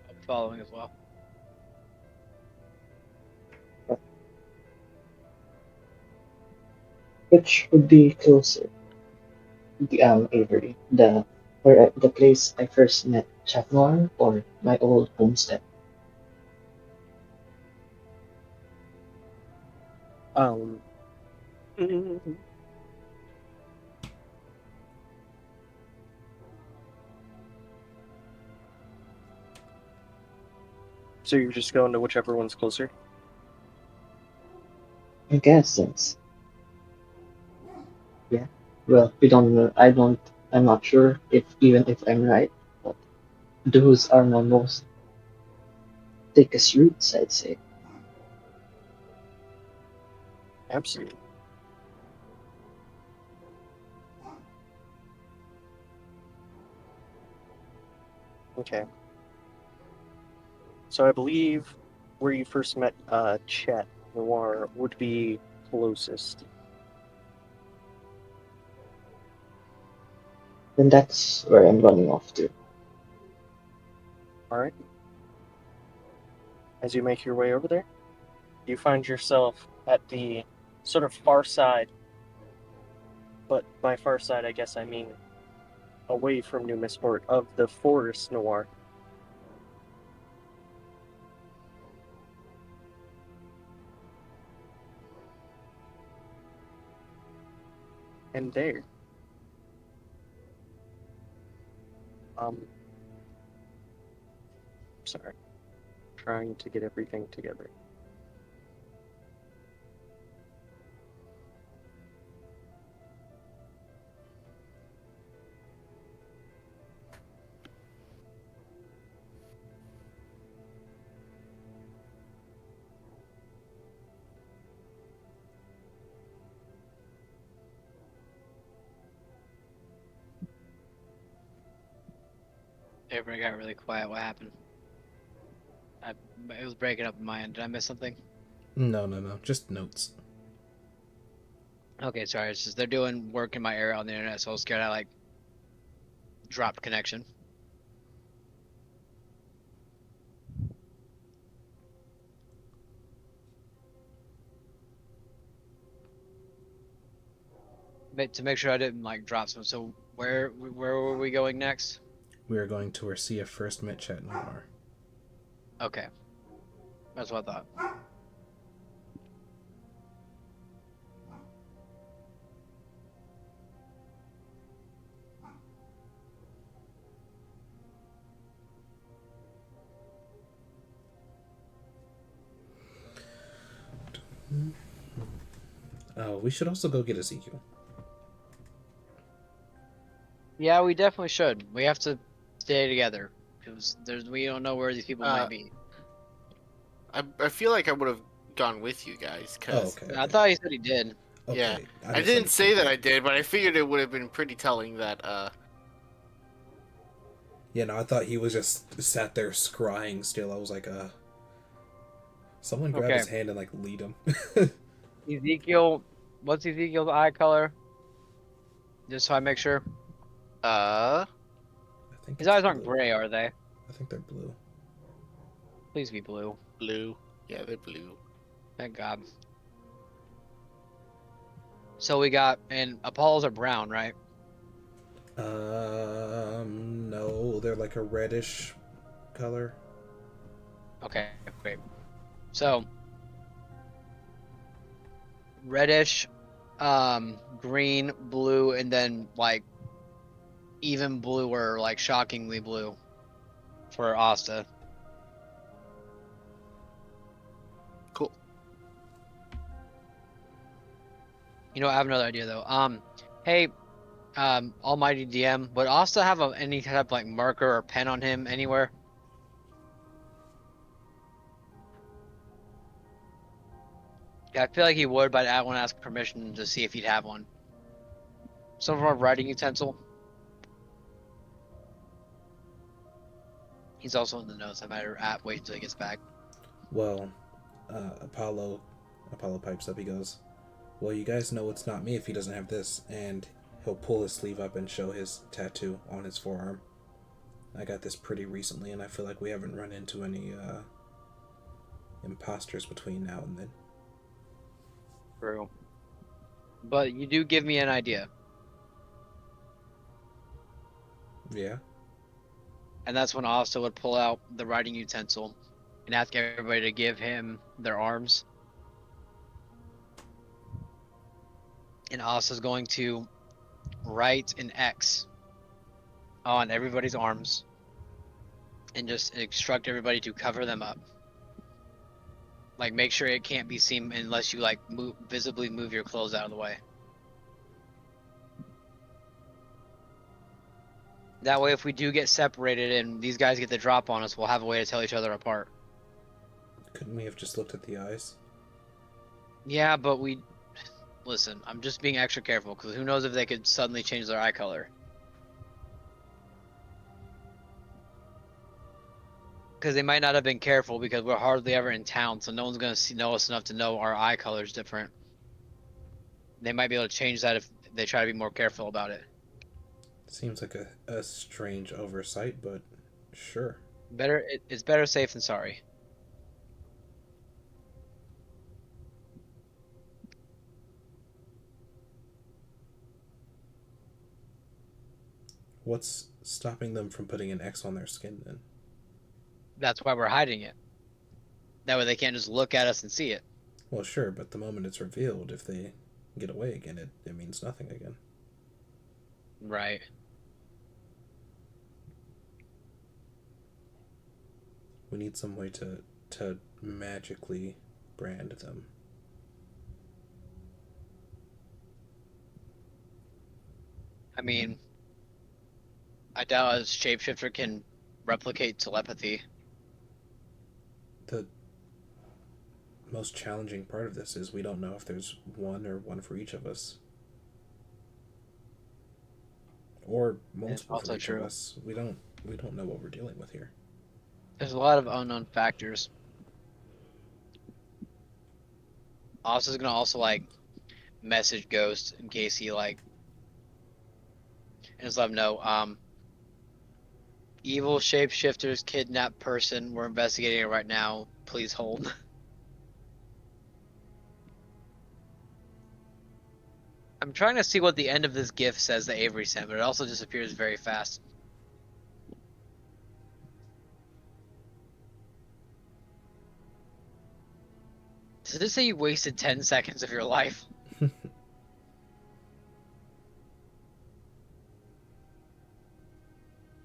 I'm following as well. Which would be closer, Avery, the place I first met Chatmore, or my old homestead? um, so you're just going to whichever one's closer? I guess since, yeah. Well, we don't know. I'm not sure if I'm right, but those are my most thickest roots, I'd say. Absolutely. Okay. So I believe where you first met Chet Noir would be closest. And that's where I'm running off to. All right. As you make your way over there, you find yourself at the sort of far side, but by far side, I guess I mean away from New Misport of the Forest Noir. And there, um, sorry, trying to get everything together. Everybody got really quiet. What happened? It was breaking up in my end. Did I miss something? No, just notes. Okay, sorry. It's just they're doing work in my area on the internet, so I was scared I dropped connection. to make sure I didn't like drop some. So where were we going next? We are going to where Sia first met Chat Noir. Okay, that's what I thought. Oh, we should also go get Ezekiel. Yeah, we definitely should. We have to stay together because we don't know where these people might be. I feel like I would have gone with you guys, Oh, cause okay. I thought he said he did. yeah, Okay. I didn't say that I did, but I figured it would have been pretty telling that Yeah, no, I thought he was just sat there scrying still. I was like, someone grab his hand and like lead him. Ezekiel, what's Ezekiel's eye color? Just so I make sure. uh I think His it's eyes aren't blue. gray, are they? I think they're blue. Please be blue. blue. Yeah, they're blue. Thank God. So we got, and Apollos are brown, right? No, they're like a reddish color. Okay, great. So reddish, green, blue, and then like even bluer, like shockingly blue for Asta. Cool. You know, I have another idea though. Hey, Almighty DM, would Asta have any type of like marker or pen on him anywhere? Yeah, I feel like he would, but I want to ask permission to see if he'd have one. Some sort of writing utensil. He's also in the notes. I might wait until he gets back. Well, Apollo pipes up. He goes, "Well, you guys know it's not me if he doesn't have this." And he'll pull his sleeve up and show his tattoo on his forearm. I got this pretty recently, and I feel like we haven't run into any imposters between now and then. True. But you do give me an idea. Yeah. And that's when Asta would pull out the writing utensil and ask everybody to give him their arms. And Asta's going to write an X on everybody's arms and just instruct everybody to cover them up. Like, make sure it can't be seen unless you like visibly move your clothes out of the way. That way, if we do get separated and these guys get the drop on us, we'll have a way to tell each other apart. Couldn't we have just looked at the eyes? Yeah, but listen, I'm just being extra careful because who knows if they could suddenly change their eye color. Because they might not have been careful because we're hardly ever in town, so no one's going to know us enough to know our eye color is different. They might be able to change that if they try to be more careful about it. Seems like a strange oversight, but sure. It's better safe than sorry. What's stopping them from putting an X on their skin then? That's why we're hiding it. That way they can't just look at us and see it. Well, sure, but the moment it's revealed, if they get away again, it means nothing again. Right. We need some way to magically brand them. I mean, I doubt a shapeshifter can replicate telepathy. The most challenging part of this is we don't know if there's one or one for each of us. Or multiple for each of us. We don't know what we're dealing with here. There's a lot of unknown factors. Asta's gonna also like message Ghost in case he like and just let him know, evil shapeshifters kidnap person. We're investigating it right now. Please hold. I'm trying to see what the end of this GIF says that Avery sent, but it also disappears very fast. Does it say you wasted 10 seconds of your life?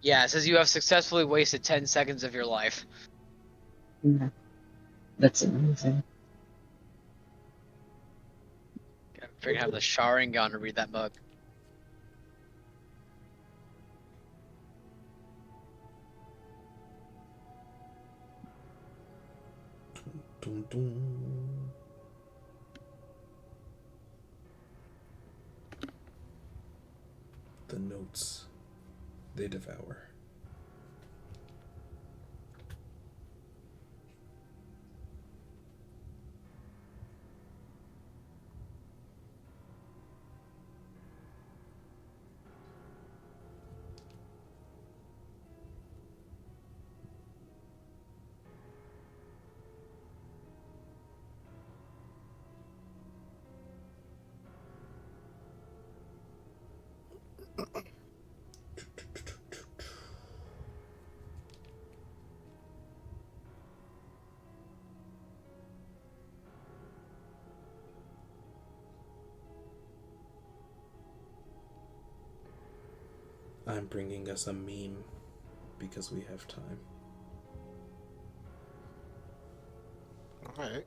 Yeah, it says you have successfully wasted 10 seconds of your life. Yeah, that's amazing. I'm freaking have the showering gun to read that book. Dun, dun. The notes they devour. I'm bringing us a meme because we have time. All right.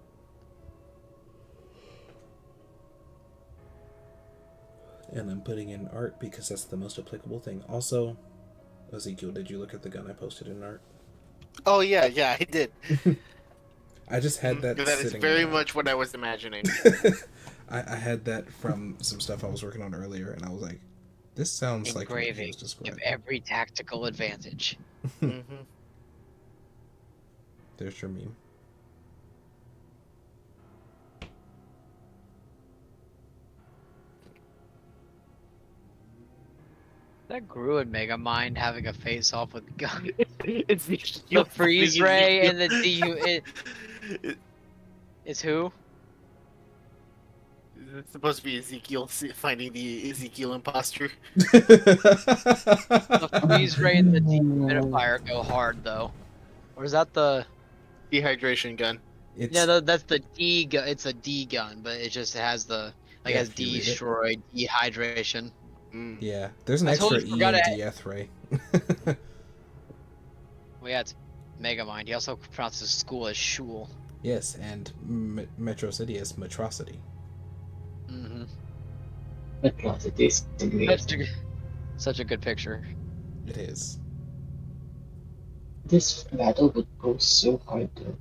And I'm putting in art because that's the most applicable thing. Also, Ezekiel, did you look at the gun I posted in art? Oh yeah, I did. I just had that That is sitting very around. much what I was imagining. I had that from some stuff I was working on earlier, and I was like, this sounds like what he Engraving. was Give describing. every tactical advantage. Mm-hmm. There's your meme. That grew in Megamind having a face off with gun. It's The freeze ray and the DU. It's who? It's supposed to be Ezekiel finding the Ezekiel imposter. The freeze ray and the No. dehumidifier go hard though. Or is that the? Dehydration gun. It's Yeah, that's the D gun. It's a D gun, but it just has the like Yeah, has if you read it. destroy dehydration. Mm. yeah. There's an I extra totally E forgot in it. Death Ray. Well, yeah, it's Megamind. He also pronounces school as shul. Yes, and Metro City is Metrocity. Mm-hmm. Atrocity is amazing. Such a good picture. It is. This battle would go so hard though.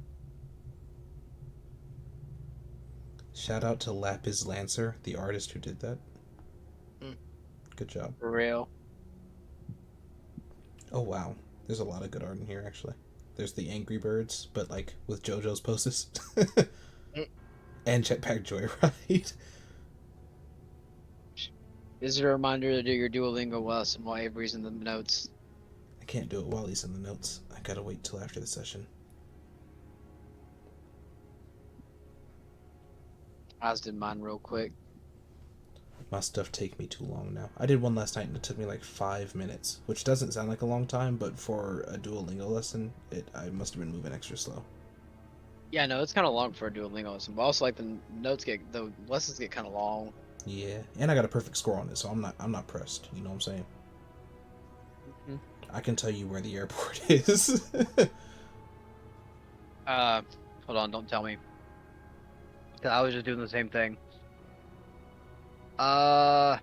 Shout out to Lapis Lancer, the artist who did that. Mm. Good job. For real. Oh wow, there's a lot of good art in here actually. There's the Angry Birds, but like with JoJo's poses. And Jetpack Joyride. This is a reminder to do your Duolingo lesson while Avery's in the notes. I can't do it while he's in the notes. I gotta wait till after the session. I just did mine real quick. My stuff take me too long now. I did one last night and it took me like 5 minutes, which doesn't sound like a long time, but for a Duolingo lesson, I must have been moving extra slow. Yeah, no, it's kind of long for a Duolingo lesson, but also like the lessons get kind of long. Yeah, and I got a perfect score on it, so I'm not pressed. You know what I'm saying? Mm-hmm. I can tell you where the airport is. Hold on, don't tell me. 'Cause I was just doing the same thing. It's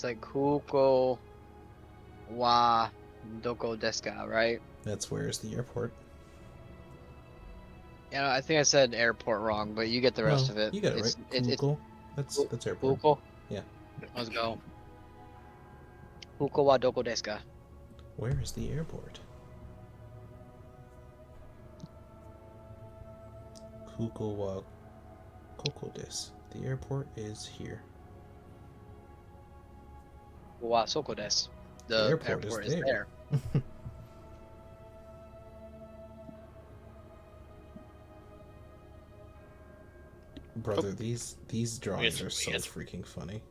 like Kuko wa doko desu ka, right? That's where's the airport. Yeah, I think I said airport wrong, but you get the rest of it. You got it right. Kuko. That's airport. Kuko? Yeah. Let's go. Kuko wa doko desu ka? Where is the airport? Kuko wa koko desu. The airport is here. Wa soko desu. The airport is there. Brother, these drawings are so Yes. freaking funny.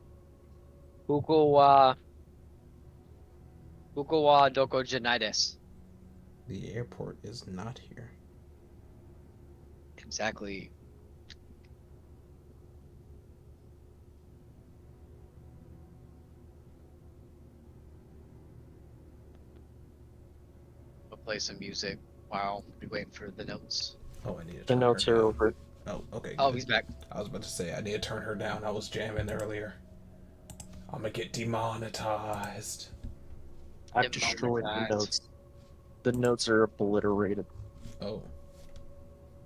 Fukuwa Doko Janaides. The airport is not here. Exactly. We'll play some music while we wait for the notes. Oh, I need to The turn notes her are down. over. Oh, okay, Oh, good. he's back. I was about to say I need to turn her down. I was jamming earlier. I'm gonna get demonetized. I've destroyed the Demonetized. notes. The notes are obliterated. Oh,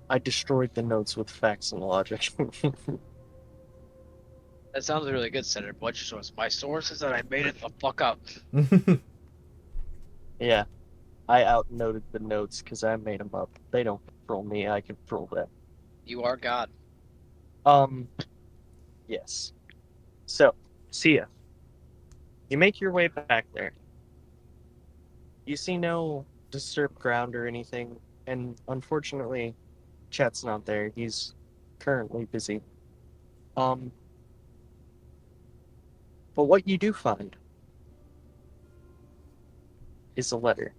I destroyed the notes with facts and logic. That sounds really good, Senator. What's your source? My source is that I made it the fuck up. Yeah, I outnoted the notes because I made them up. They don't control me. I control them. You are God. Yes. So, see ya. You make your way back there. You see no disturbed ground or anything, and unfortunately, Chet's not there. He's currently busy. Um, but what you do find is a letter.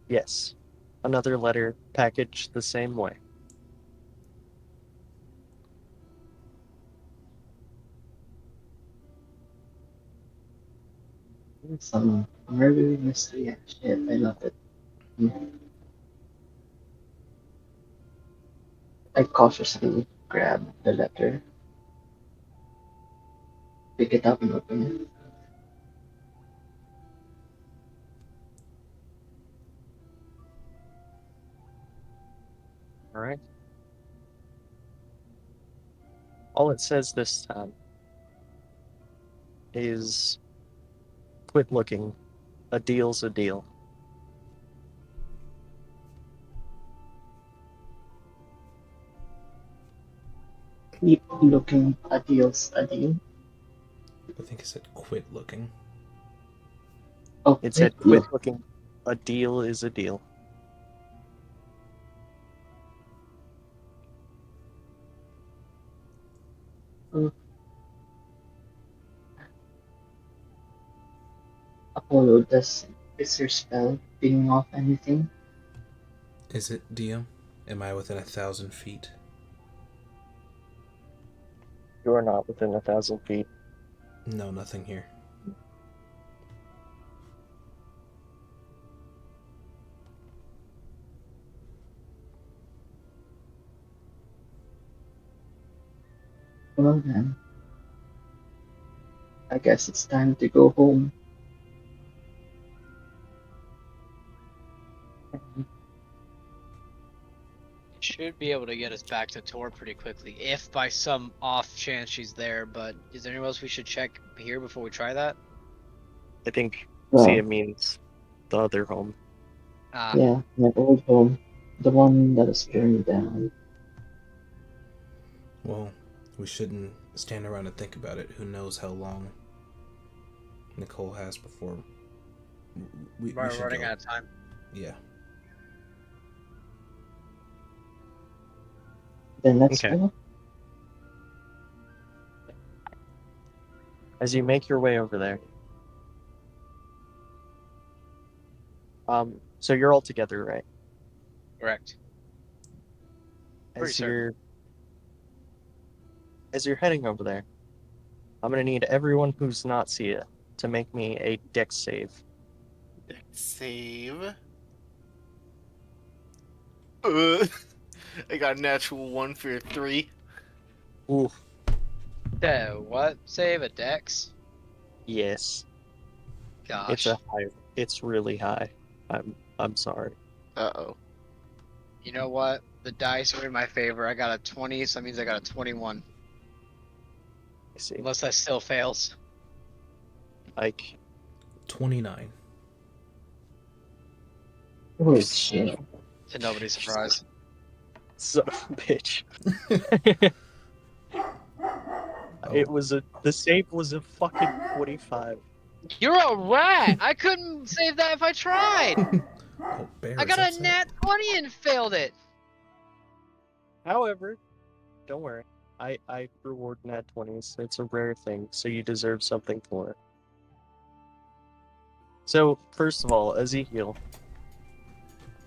Yes, another letter packaged the same way. Some murder mystery and shit. I love it. I cautiously grab the letter, pick it up, and open it. All right. All it says this time is quit looking. A deal's a deal. Keep looking. A deal's a deal. I think it said quit looking. Oh, It great said quit deal. looking. A deal is a deal. Apollo, is your spell pinging off anything? Is it, DM? Am I within 1,000 feet? You are not within 1,000 feet. No, nothing here. Well then, I guess it's time to go home. Should be able to get us back to Tor pretty quickly, if by some off chance she's there. But is there anyone else we should check here before we try that? I think Well, Sia means the other home. yeah, my old home, the one that is burned down. Well, we shouldn't stand around and think about it. Who knows how long Nicole has before we should running go. out of time. Yeah. Then let's Okay. go. As you make your way over there, so you're all together, right? Correct. Pretty As certain. you're heading over there, I'm gonna need everyone who's not Sia to make me a dex save. Save. I got a natural 1 for 3. Ooh, What? Save a dex? yes. Gosh. It's really high. I'm sorry. Uh-oh. You know what? The dice are in my favor. I got a 20, so that means I got a 21. I see. Unless that still fails. Like 29. Oh shit. To nobody's surprise. son of a bitch. The save was a fucking 25. You're a rat! I couldn't save that if I tried! Oh, Bear I is got upset. a nat 20 and failed it! However, don't worry. I reward nat 20s. It's a rare thing, so you deserve something for it. So, first of all, Ezekiel,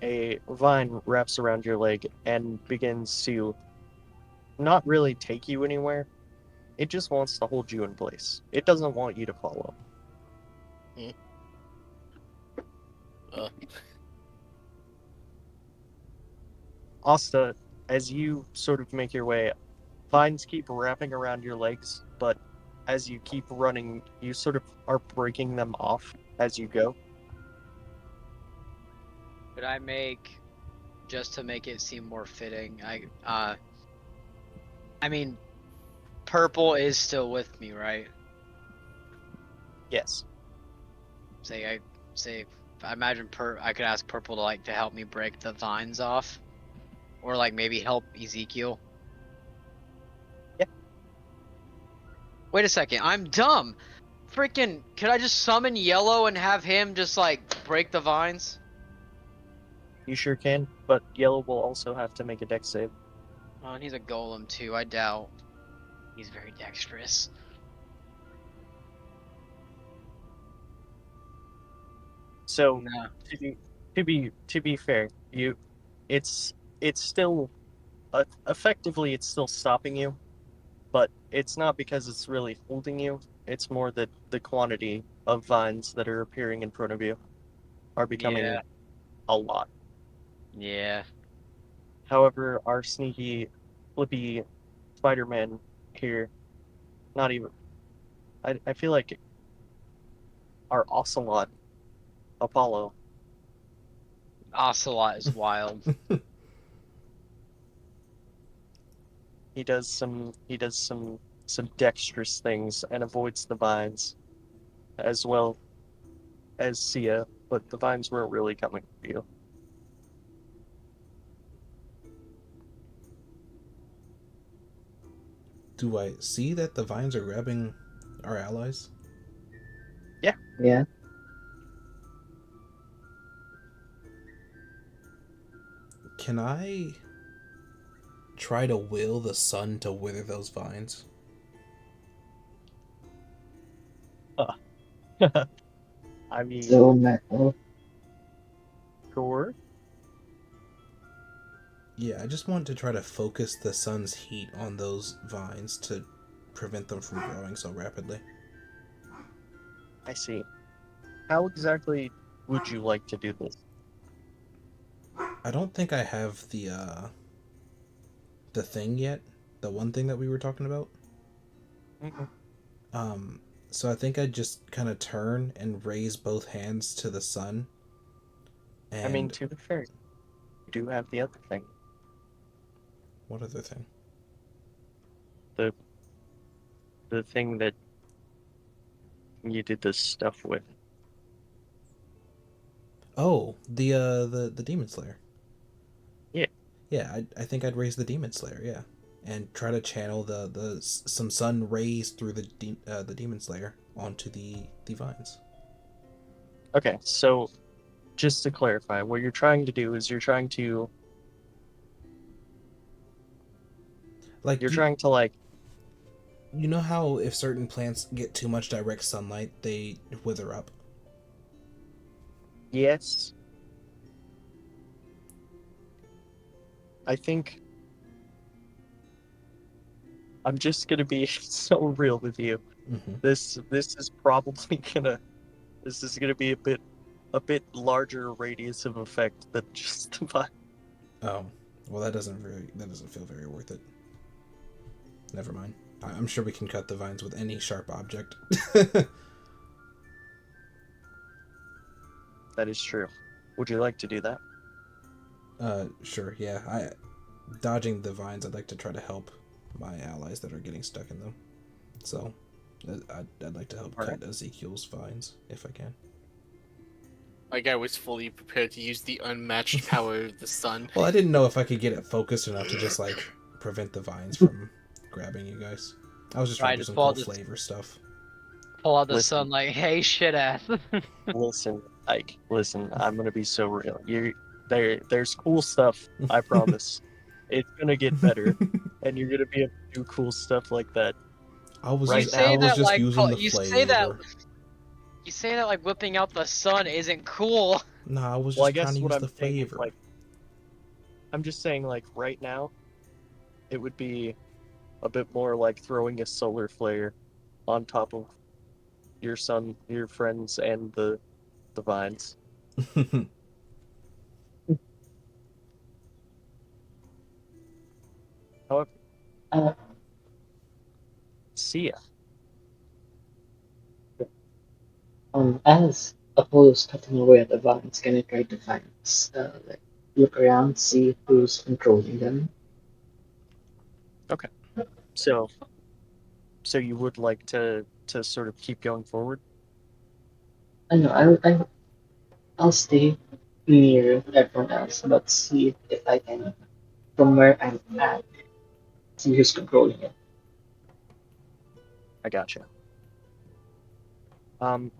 a vine wraps around your leg and begins to not really take you anywhere. It just wants to hold you in place. It doesn't want you to follow. Uh, Asta, as you sort of make your way, vines keep wrapping around your legs, but as you keep running, you sort of are breaking them off as you go. Could I make, just to make it seem more fitting, I mean, purple is still with me, right? Yes. Say I imagine I could ask purple to like to help me break the vines off, or like maybe help Ezekiel. Yeah. Wait a second, I'm dumb. Freaking, could I just summon Yellow and have him just like break the vines? You sure can, but Yellow will also have to make a dex save. Oh, and he's a golem too. I doubt he's very dexterous. So No. to be fair, it's still effectively it's still stopping you, but it's not because it's really holding you. It's more that the quantity of vines that are appearing in front of you are becoming Yeah. a lot. Yeah. However, our sneaky, flippy Spider-Man here, not even. I feel like our Ocelot Apollo, Ocelot is wild. he does some dexterous things and avoids the vines as well as Sia, but the vines weren't really coming for you. Do I see that the vines are grabbing our allies? Yeah. Can I try to will the sun to wither those vines? I mean, So metal. sure. Yeah, I just want to try to focus the sun's heat on those vines to prevent them from growing so rapidly. I see. How exactly would you like to do this? I don't think I have the thing yet, the one thing that we were talking about. Mhm. Um, so I think I'd just kind of turn and raise both hands to the sun. I mean, And to be fair, you do have the other thing, what other thing? the the thing that you did this stuff with. Oh, the demon slayer. Yeah. Yeah, I think I'd raise the demon slayer. Yeah, and try to channel some sun rays through the demon slayer onto the vines. Okay, so just to clarify, what you're trying to do is Like you're trying to like you know how if certain plants get too much direct sunlight, they wither up. yes, I think I'm just gonna be so real with you. Mm-hmm. This is probably gonna this is gonna be a bit larger radius of effect than just the vibe. Oh, well that doesn't feel very worth it. Never mind. I'm sure we can cut the vines with any sharp object. That is true. Would you like to do that? Sure. Yeah. I dodging the vines. I'd like to try to help my allies that are getting stuck in them. So, I'd like to help All cut right. Ezekiel's vines if I can. my guy was fully prepared to use the unmatched power of the sun. Well, I didn't know if I could get it focused enough to just like prevent the vines from grabbing you guys. I was just trying Right, to do just some cool flavor stuff. pull out the Listen, sun like, hey, shit ass. listen, Ike. Listen, I'm gonna be so real. There's cool stuff. I promise. It's gonna get better, and you're gonna be able to do cool stuff like that. I was Right just now. I say was that just like using the you say that flavor. you say that like whipping out the sun isn't cool. Nah, I was Well, I just trying guess to what use I'm the saying is flavor. like, I'm just saying like right now, it would be a bit more like throwing a solar flare on top of your son, your friends, and the vines. However, Uh, see ya. as Apollo's cutting away at the vines, can I try to find, like, look around, see who's controlling them? Okay. So, so you would like to sort of keep going forward? I know, I'll stay near everyone else, but see if I can, from where I'm at, see who's controlling it. I gotcha.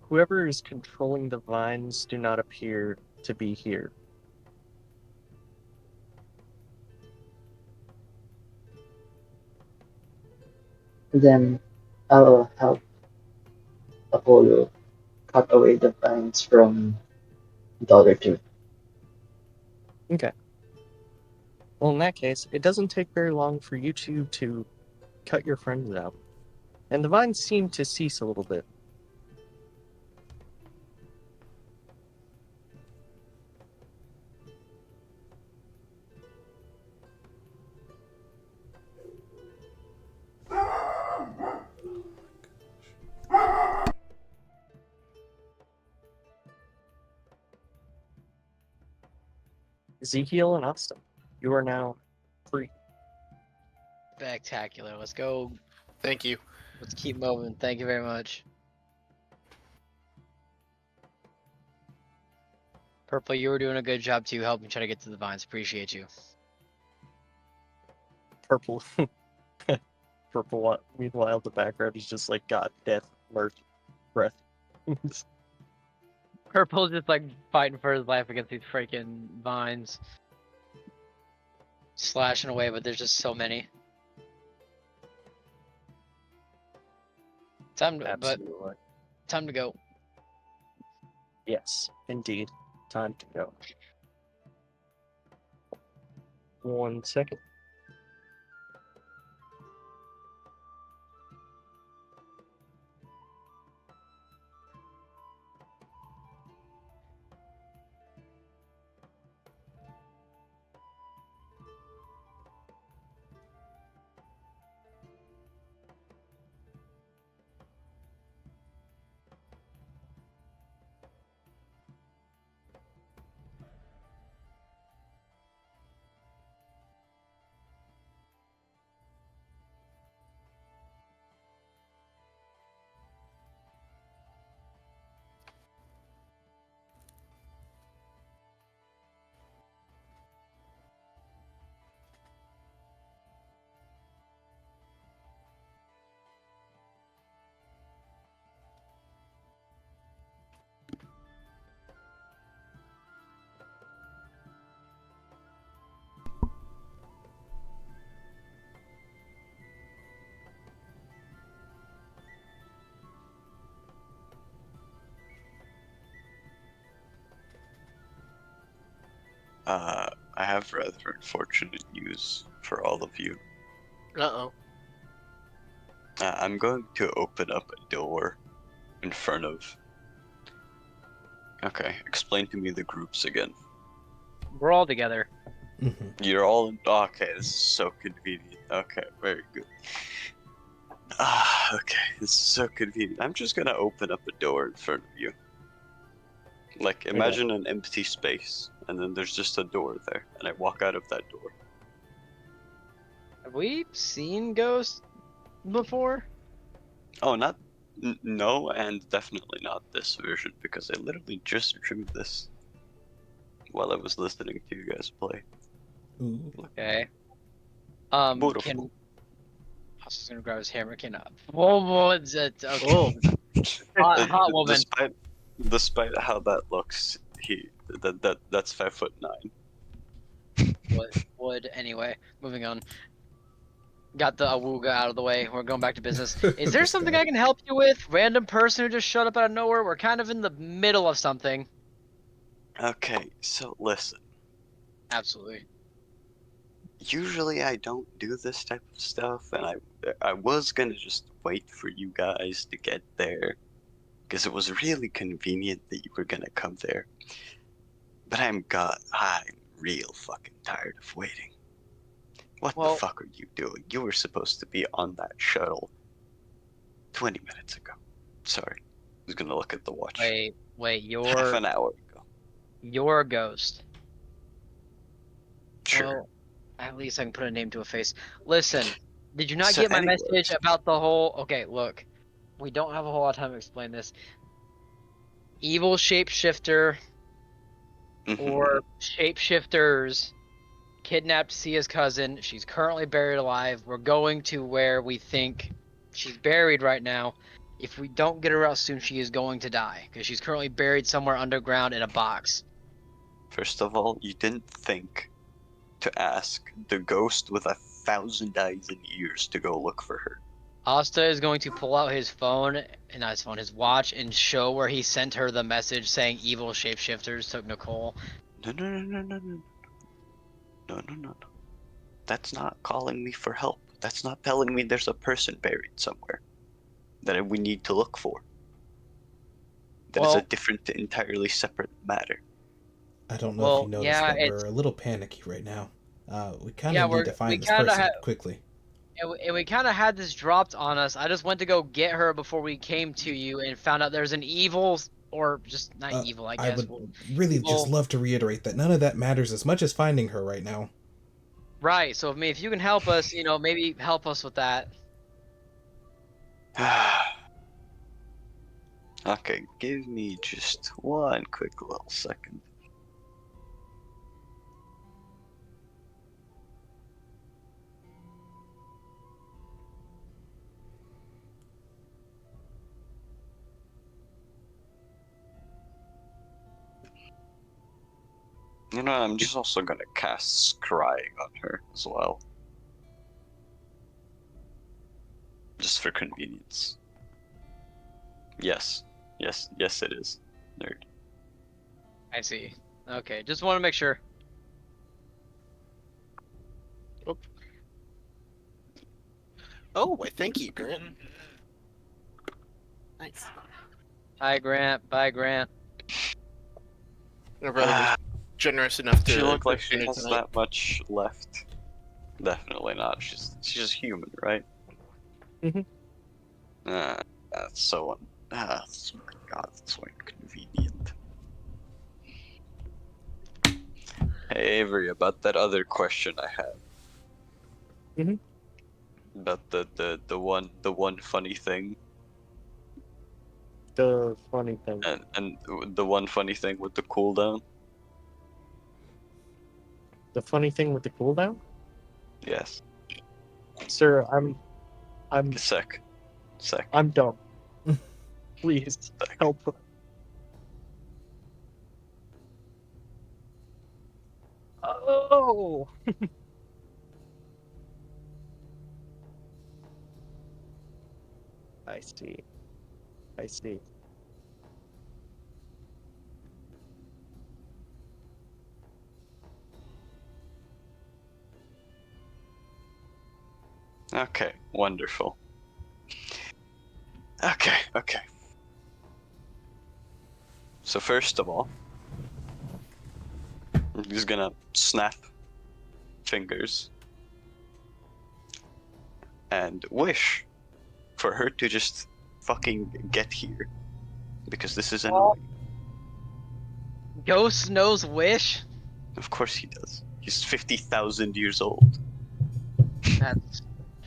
Whoever is controlling the vines do not appear to be here. Then I'll help Apollo cut away the vines from the other two. Okay. Well, in that case, it doesn't take very long for you two to cut your friends out, and the vines seem to cease a little bit. Ezekiel and Austin, you are now free. Spectacular. Let's go. Thank you. Let's keep moving. Thank you very much. Purple, you were doing a good job too, helping try to get to the vines. Appreciate you. Purple, purple. Meanwhile, the background is just like God, death, mirth, breath. Purple's just like fighting for his life against these freaking vines. Slashing away, but there's just so many. Absolutely. Time to go. Yes, indeed. Time to go. 1 second. I have rather unfortunate news for all of you. Uh-oh. I'm going to open up a door in front of. Okay, explain to me the groups again. We're all together. You're all in. Okay, this is so convenient. Okay, very good. Okay, this is so convenient. I'm just gonna open up a door in front of you. Like, imagine an empty space, and then there's just a door there, and I walk out of that door. Have we seen ghosts before? Oh, not. No, and definitely not this version, because I literally just drew this while I was listening to you guys play. Ooh. Okay. Beautiful. Can I was just gonna grab his hammer. Can whoa, it's okay. Hot woman. Despite how that looks, that's 5'9". What would. Anyway, moving on. Got the awooga out of the way. We're going back to business. Is there This something guy. I can help you with? Random person who just showed up out of nowhere? We're kind of in the middle of something. Okay, so listen. Absolutely. Usually I don't do this type of stuff, and I was gonna just wait for you guys to get there, because it was really convenient that you were gonna come there. But I'm real fucking tired of waiting. What the Well, fuck are you doing? You were supposed to be on that shuttle 20 minutes ago. Sorry. I was gonna look at the watch. wait, Half an hour ago. you're a ghost. Sure. Well, at least I can put a name to a face. Listen, did you not So get my anyways. message about the whole... Okay, look. We don't have a whole lot of time to explain this. Evil shapeshifter or shapeshifters kidnapped Sia's cousin. She's currently buried alive. We're going to where we think she's buried right now. If we don't get her out soon, she is going to die because she's currently buried somewhere underground in a box. First of all, you didn't think to ask the ghost with 1,000 eyes and ears to go look for her. Asta is going to pull out his phone, and not his phone, his watch, and show where he sent her the message saying evil shapeshifters took Nicole. No, no, no, no, no, no. No, no, no, no. That's not calling me for help. That's not telling me there's a person buried somewhere that we need to look for. That is a different, entirely separate matter. I don't know if you noticed, yeah, but we're a little panicky right now. We kind Yeah, of need to we find this kinda person ha- quickly. and we kind of had this dropped on us. I just went to go get her before we came to you and found out there's an evil, or just not evil, I I guess. would really just love to reiterate that none of that matters as much as finding her right now. Right. So if you can help us, maybe help us with that. Okay, give me just one quick little second. I'm just also gonna cast Scrying on her as well. Just for convenience. Yes. Yes, yes it is. Nerd. I see. Okay, just want to make sure. Oh, why thank you, Grant. Nice. Hi, Grant. Bye, Grant. My brother was generous enough to. She look like she dinner has tonight. that much left. Definitely not. She's just human, right? Mhm. That's so my God, that's so inconvenient. Hey Avery, about that other question I had. Mhm. About the one funny thing. The funny thing. And the one funny thing with the cooldown. The funny thing with the cooldown? Yes. Sir, I'm Sec. I'm dumb. Please Sec. help. Oh. I see. I see. Okay, wonderful. Okay. So first of all, I'm just gonna snap fingers and wish for her to just fucking get here, because this is annoying. Ghost knows wish. Of course he does. He's 50,000 years old. That's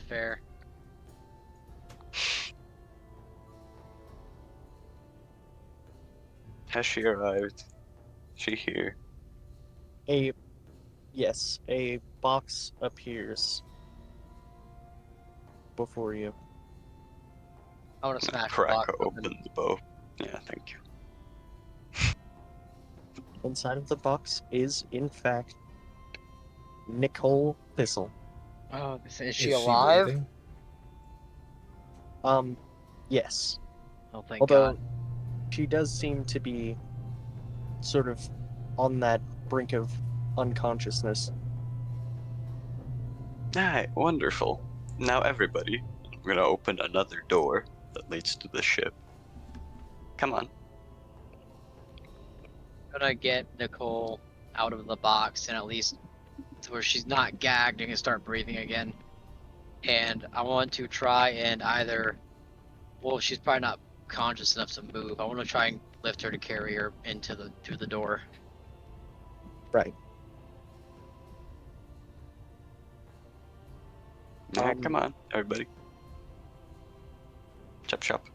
fair. Has she arrived? She here? Yes, a box appears before you. I want to smash the Crack box open open. the bow. Yeah, thank you. Inside of the box is, in fact, Nicole Thistle. Oh, is Is she she alive? breathing? Yes. Oh, thank Although God. she does seem to be sort of on that brink of unconsciousness. Alright, wonderful. Now everybody, I'm gonna open another door that leads to the ship. Come on. I'm gonna get Nicole out of the box and at least to where she's not gagged and can start breathing again. And I want to try and either, well, she's probably not conscious enough to move. I want to try and lift her to carry her through the door. Right. Alright, come on, everybody. Chop chop.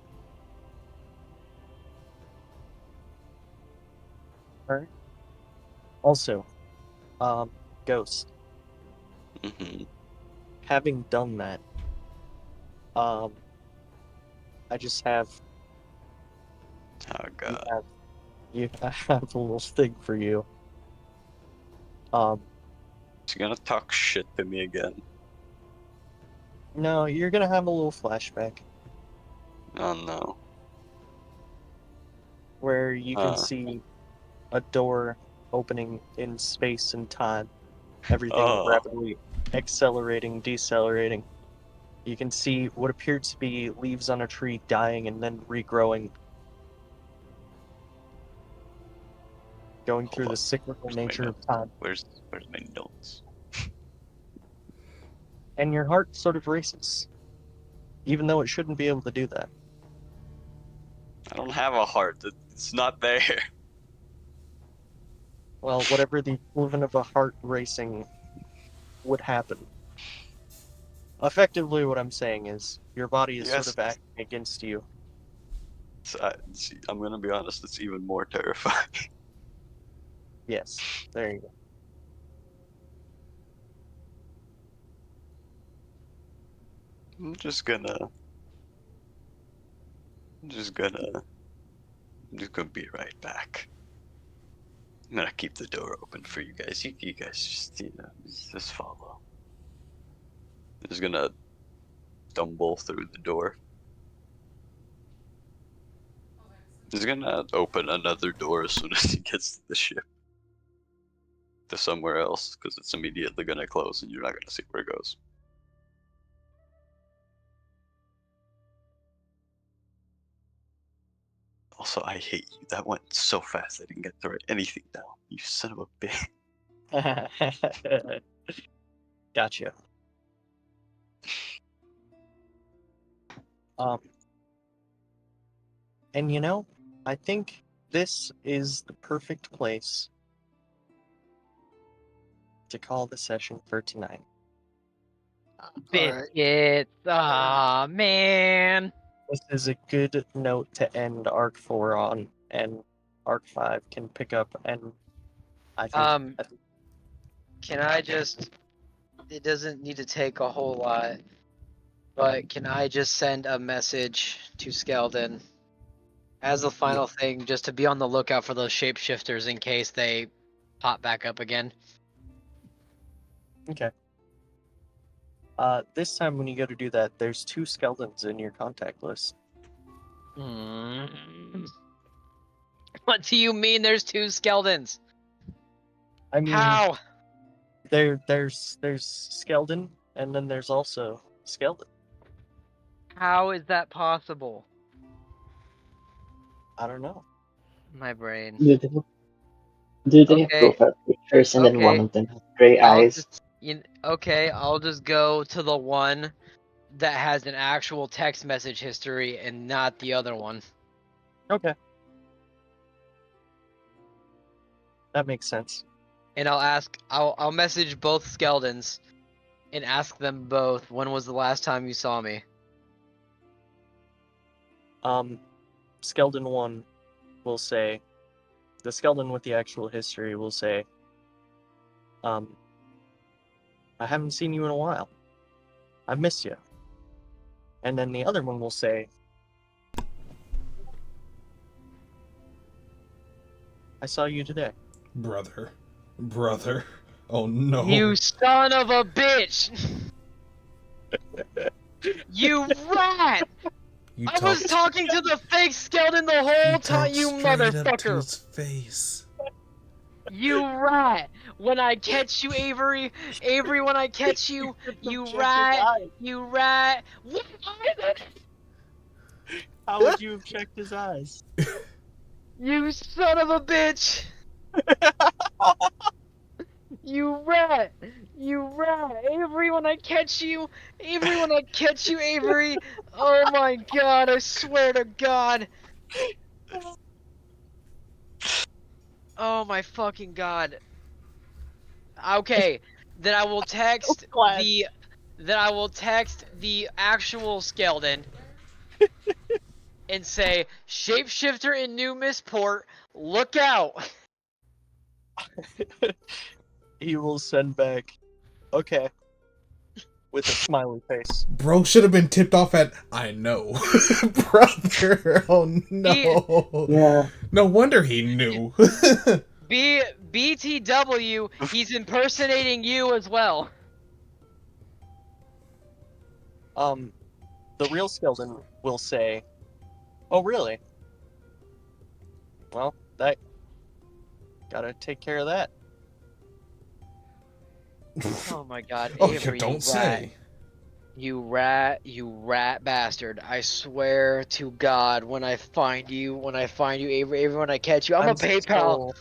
Alright. Also, Ghost, Mm-hmm. having done that, I just have Oh you god. have I have a little thing for you. She's gonna talk shit to me again. No, you're gonna have a little flashback Oh no. where you can see a door opening in space and time, everything Oh. rapidly accelerating, decelerating. You can see what appeared to be leaves on a tree dying and then regrowing, going through Hold the up. cyclical Where's my nature of notes? time. Where's my notes? And your heart sort of races, even though it shouldn't be able to do that. I don't have a heart. It's not there. Well, whatever the equivalent of a heart racing would happen. Effectively, what I'm saying is your body is sort Yes. of acting against you. I'm gonna be honest. It's even more terrifying. Yes, there you go. I'm just gonna. I'm just gonna. I'm just gonna be right back. I'm gonna keep the door open for you guys. You guys just follow. I'm just gonna stumble through the door. He's gonna open another door as soon as he gets to the ship. To somewhere else, because it's immediately gonna close and you're not gonna see where it goes. Also, I hate you. That went so fast I didn't get to write anything down. You son of a bitch. Gotcha. Um, and you know, I think this is the perfect place to call the session for tonight. Alright. Biscuits. Aw, man. This is a good note to end Arc 4 on, and Arc 5 can pick up, and I think, Um, can I just, it doesn't need to take a whole lot, but can I just send a message to Skeldon as the final thing, just to be on the lookout for those shapeshifters in case they pop back up again? okay. This time when you go to do that, there's 2 Skeldons in your contact list. What do you mean there's 2 Skeldons? I mean, How? there's Skeldon, and then there's also Skeldon. How is that possible? I don't know. My brain. Do they have Okay. profile pictures and then one Okay. of them has gray eyes? Okay, I'll just go to the one that has an actual text message history and not the other one. Okay. That makes sense. And I'll message both Skeldons and ask them both, when was the last time you saw me? Skeldon 1 will say, the Skeldon with the actual history will say, I haven't seen you in a while. I miss you. And then the other one will say, I saw you today. Brother. Brother. Oh no. You son of a bitch! You rat! You I was talked. talking to the fake skeleton the You whole time, talked you straight up to motherfucker! his face. You rat! When I catch you, Avery! Avery, when I catch you! You rat! You rat! What are they? How would you have checked his eyes? You son of a bitch! You rat! You rat! Avery, when I catch you! Avery, when I catch you, Avery! Oh my god, I swear to god! Oh my fucking god. Okay, then I will text glad. the... Then I will text the actual skeleton and say, Shapeshifter in New Missport, look out! He will send back, okay, with a smiley face. Bro should have been tipped off at I know. Brother. Oh no. Yeah. No wonder he knew. BTW, he's impersonating you as well. The real skeleton will say, oh really? Well, that gotta take care of that. Oh my god, Oh, Avery, you don't you rat. say. You rat bastard. I swear to God, when I find you, Avery, when I catch you, I'm a PayPal.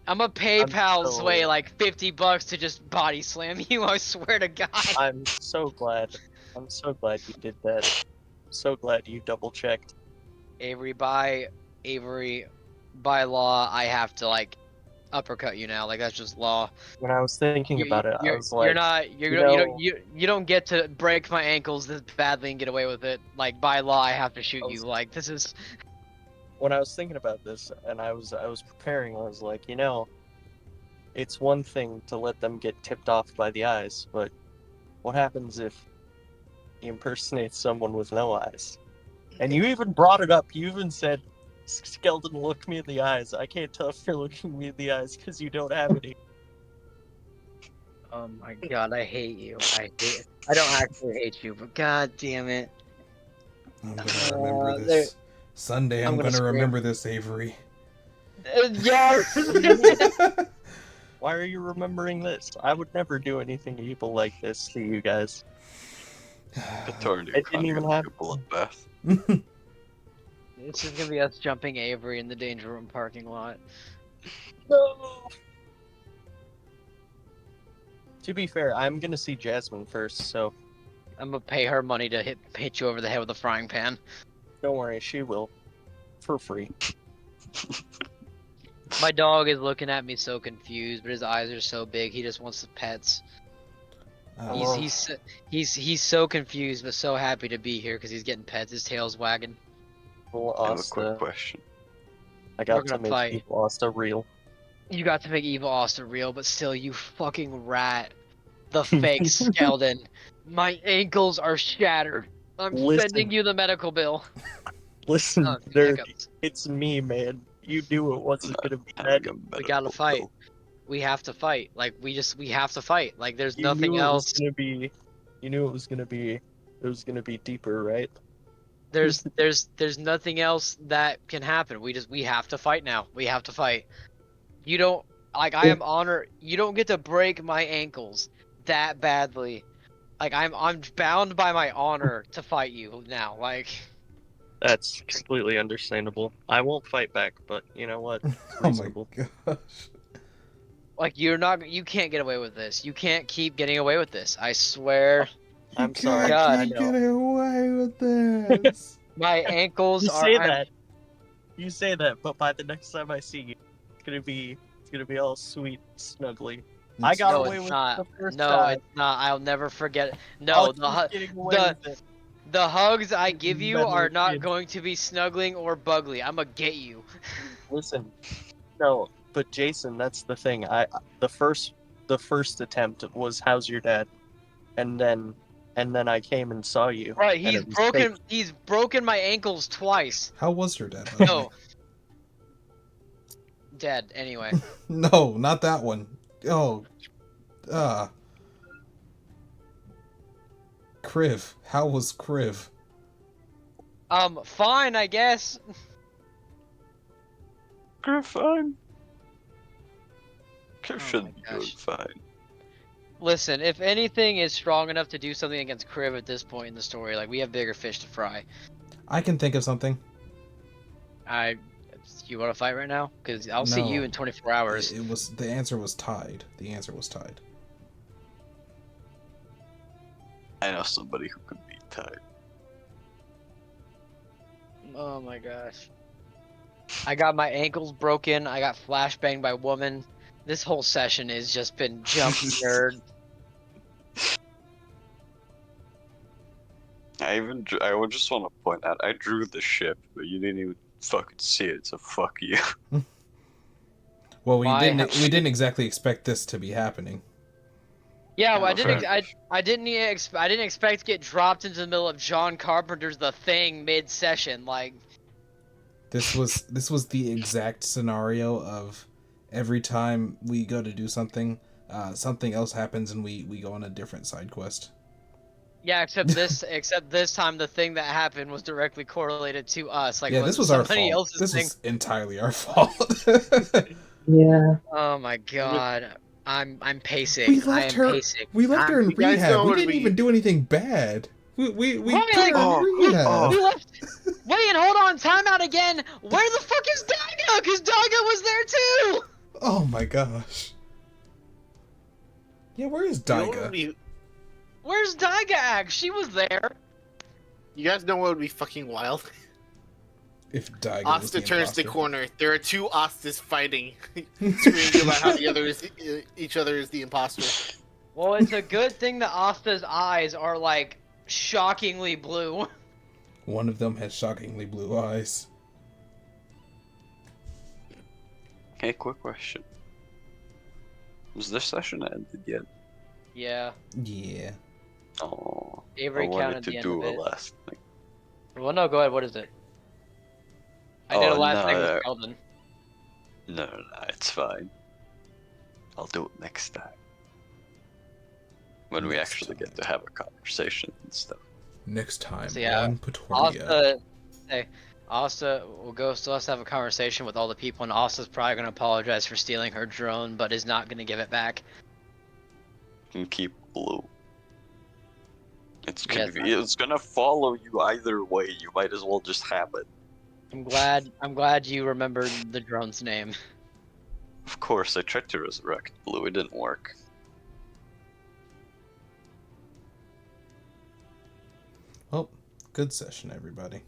I'm a PayPal so- Sway like $50 to just body slam you, I swear to God. I'm so glad. I'm so glad you did that. I'm so glad you double checked. Avery, by law, I have to like uppercut you now. Like that's just law. When I was thinking about it, I was like, you don't get to break my ankles this badly and get away with it. Like by law, I have to shoot you. Like this is. when I was thinking about this and I was preparing, I was like, it's one thing to let them get tipped off by the eyes, but what happens if he impersonates someone with no eyes? And you even brought it up. You even said, skeleton, look me in the eyes. I can't tell if you're looking me in the eyes because you don't have any. Oh my God, I hate you. I don't actually hate you, but God damn it. I'm gonna remember this. Sunday, I'm gonna scream. remember this, Avery. Yeah. Why are you remembering this? I would never do anything evil like this to you guys. Petornia It didn't even have a bloodbath. It's just gonna be us jumping Avery in the danger room parking lot. No. To be fair, I'm gonna see Jasmine first, so I'm gonna pay her money to hit you over the head with a frying pan. don't worry, she will. For free. My dog is looking at me so confused, but his eyes are so big. He just wants the pets. He's so confused, but so happy to be here because he's getting pets. His tail's wagging. Well, I have a quick question. I got We're to gonna make fight. Evil Asta real. You got to make Evil Austin real, but still, you fucking rat. The fake skeleton. My ankles are shattered. I'm sending you the medical bill. Listen, Oh, nerd, hiccups. it's me, man. You knew it wasn't gonna be Having that. a We gotta medical fight. bill. We have to fight. Like we have to fight. Like there's You nothing knew it was else. gonna be. You knew it was gonna be. It was gonna be deeper, right? There's nothing else that can happen. We have to fight now. We have to fight. You don't like I am honored. You don't get to break my ankles that badly. Like I'm bound by my honor to fight you now. Like That's completely understandable. I won't fight back, but you know what? It's Oh my reasonable. gosh. like you can't get away with this. You can't keep getting away with this. I swear. I'm sorry. God, I Keep know. getting away with this. My ankles You are say that. You say that, but by the next time I see you, it's gonna be all sweet, snuggly. I got No, away it's with not. it the first No, time. it's not. I'll never forget. I'll No, keep getting away with it. the hugs I give you are Meddling not kid. going to be snuggling or bugly. I'm gonna get you. Listen, no, but Jason, that's the thing. The first attempt was how's your dad, and then I came and saw you. Right, and he's it was broken. fake. He's broken my ankles twice. How was your dad, by the way? No, dead. Anyway, No, not that one. Oh, Kriv. How was Kriv? Fine, I guess. Griffin. Kriv Oh should my be doing gosh. fine. Listen, if anything is strong enough to do something against Crib at this point in the story, like we have bigger fish to fry. I can think of something. You want to fight right now? Because I'll see you No. in 24 hours. It was the answer was tied. The answer was tied. I know somebody who could be tied. Oh my gosh. I got my ankles broken. I got flashbanged by woman. This whole session has just been jump nerd. I would just want to point out, I drew the ship, but you didn't even fucking see it, so fuck you. Well, we Why? didn't exactly expect this to be happening. Yeah, well, Yeah, I didn't expect to get dropped into the middle of John Carpenter's The Thing mid-session. Like, This was the exact scenario of every time we go to do something, something else happens and we go on a different side quest. yeah, except this time the thing that happened was directly correlated to us. Like, Yeah, it this wasn't was our somebody fault. else's This thing. was entirely our fault. Yeah. Oh my god. I'm pacing. We I left am her. pacing. We left her in You guys rehab. know We what didn't we- even do anything bad. We Right, put like, her in rehab. we left. Wait, hold on, time out again. Where the fuck is Daiga? Because Daiga was there too. Oh my gosh. Yeah, where is You know what Daiga? would be- Where's Daiga at? She was there. You guys know what would be fucking wild? If Daiga was Asta the turns the imposter. corner. There are two Astas fighting, screaming about how the other is each other is the imposter. Well, it's a good thing that Asta's eyes are like shockingly blue. One of them has shockingly blue eyes. Okay, quick question. Was this session ended yet? Yeah, Yeah. Oh, Avery I wanted counted to the end do of a it. last thing. Well, no, go ahead. What is it? I did a Oh, last thing with no. Sheldon. No, it's fine. I'll do it next time. When we Next actually time. get to have a conversation and stuff. Next time So, yeah, on Petornia. Asta still has to have a conversation with all the people, and Asta's probably gonna apologize for stealing her drone, but is not gonna give it back. You can keep blue. It's Yes, it's gonna follow you either way. You might as well just have it. I'm glad you remembered the drone's name. Of course, I tried to resurrect blue. It didn't work. Well, good session, everybody.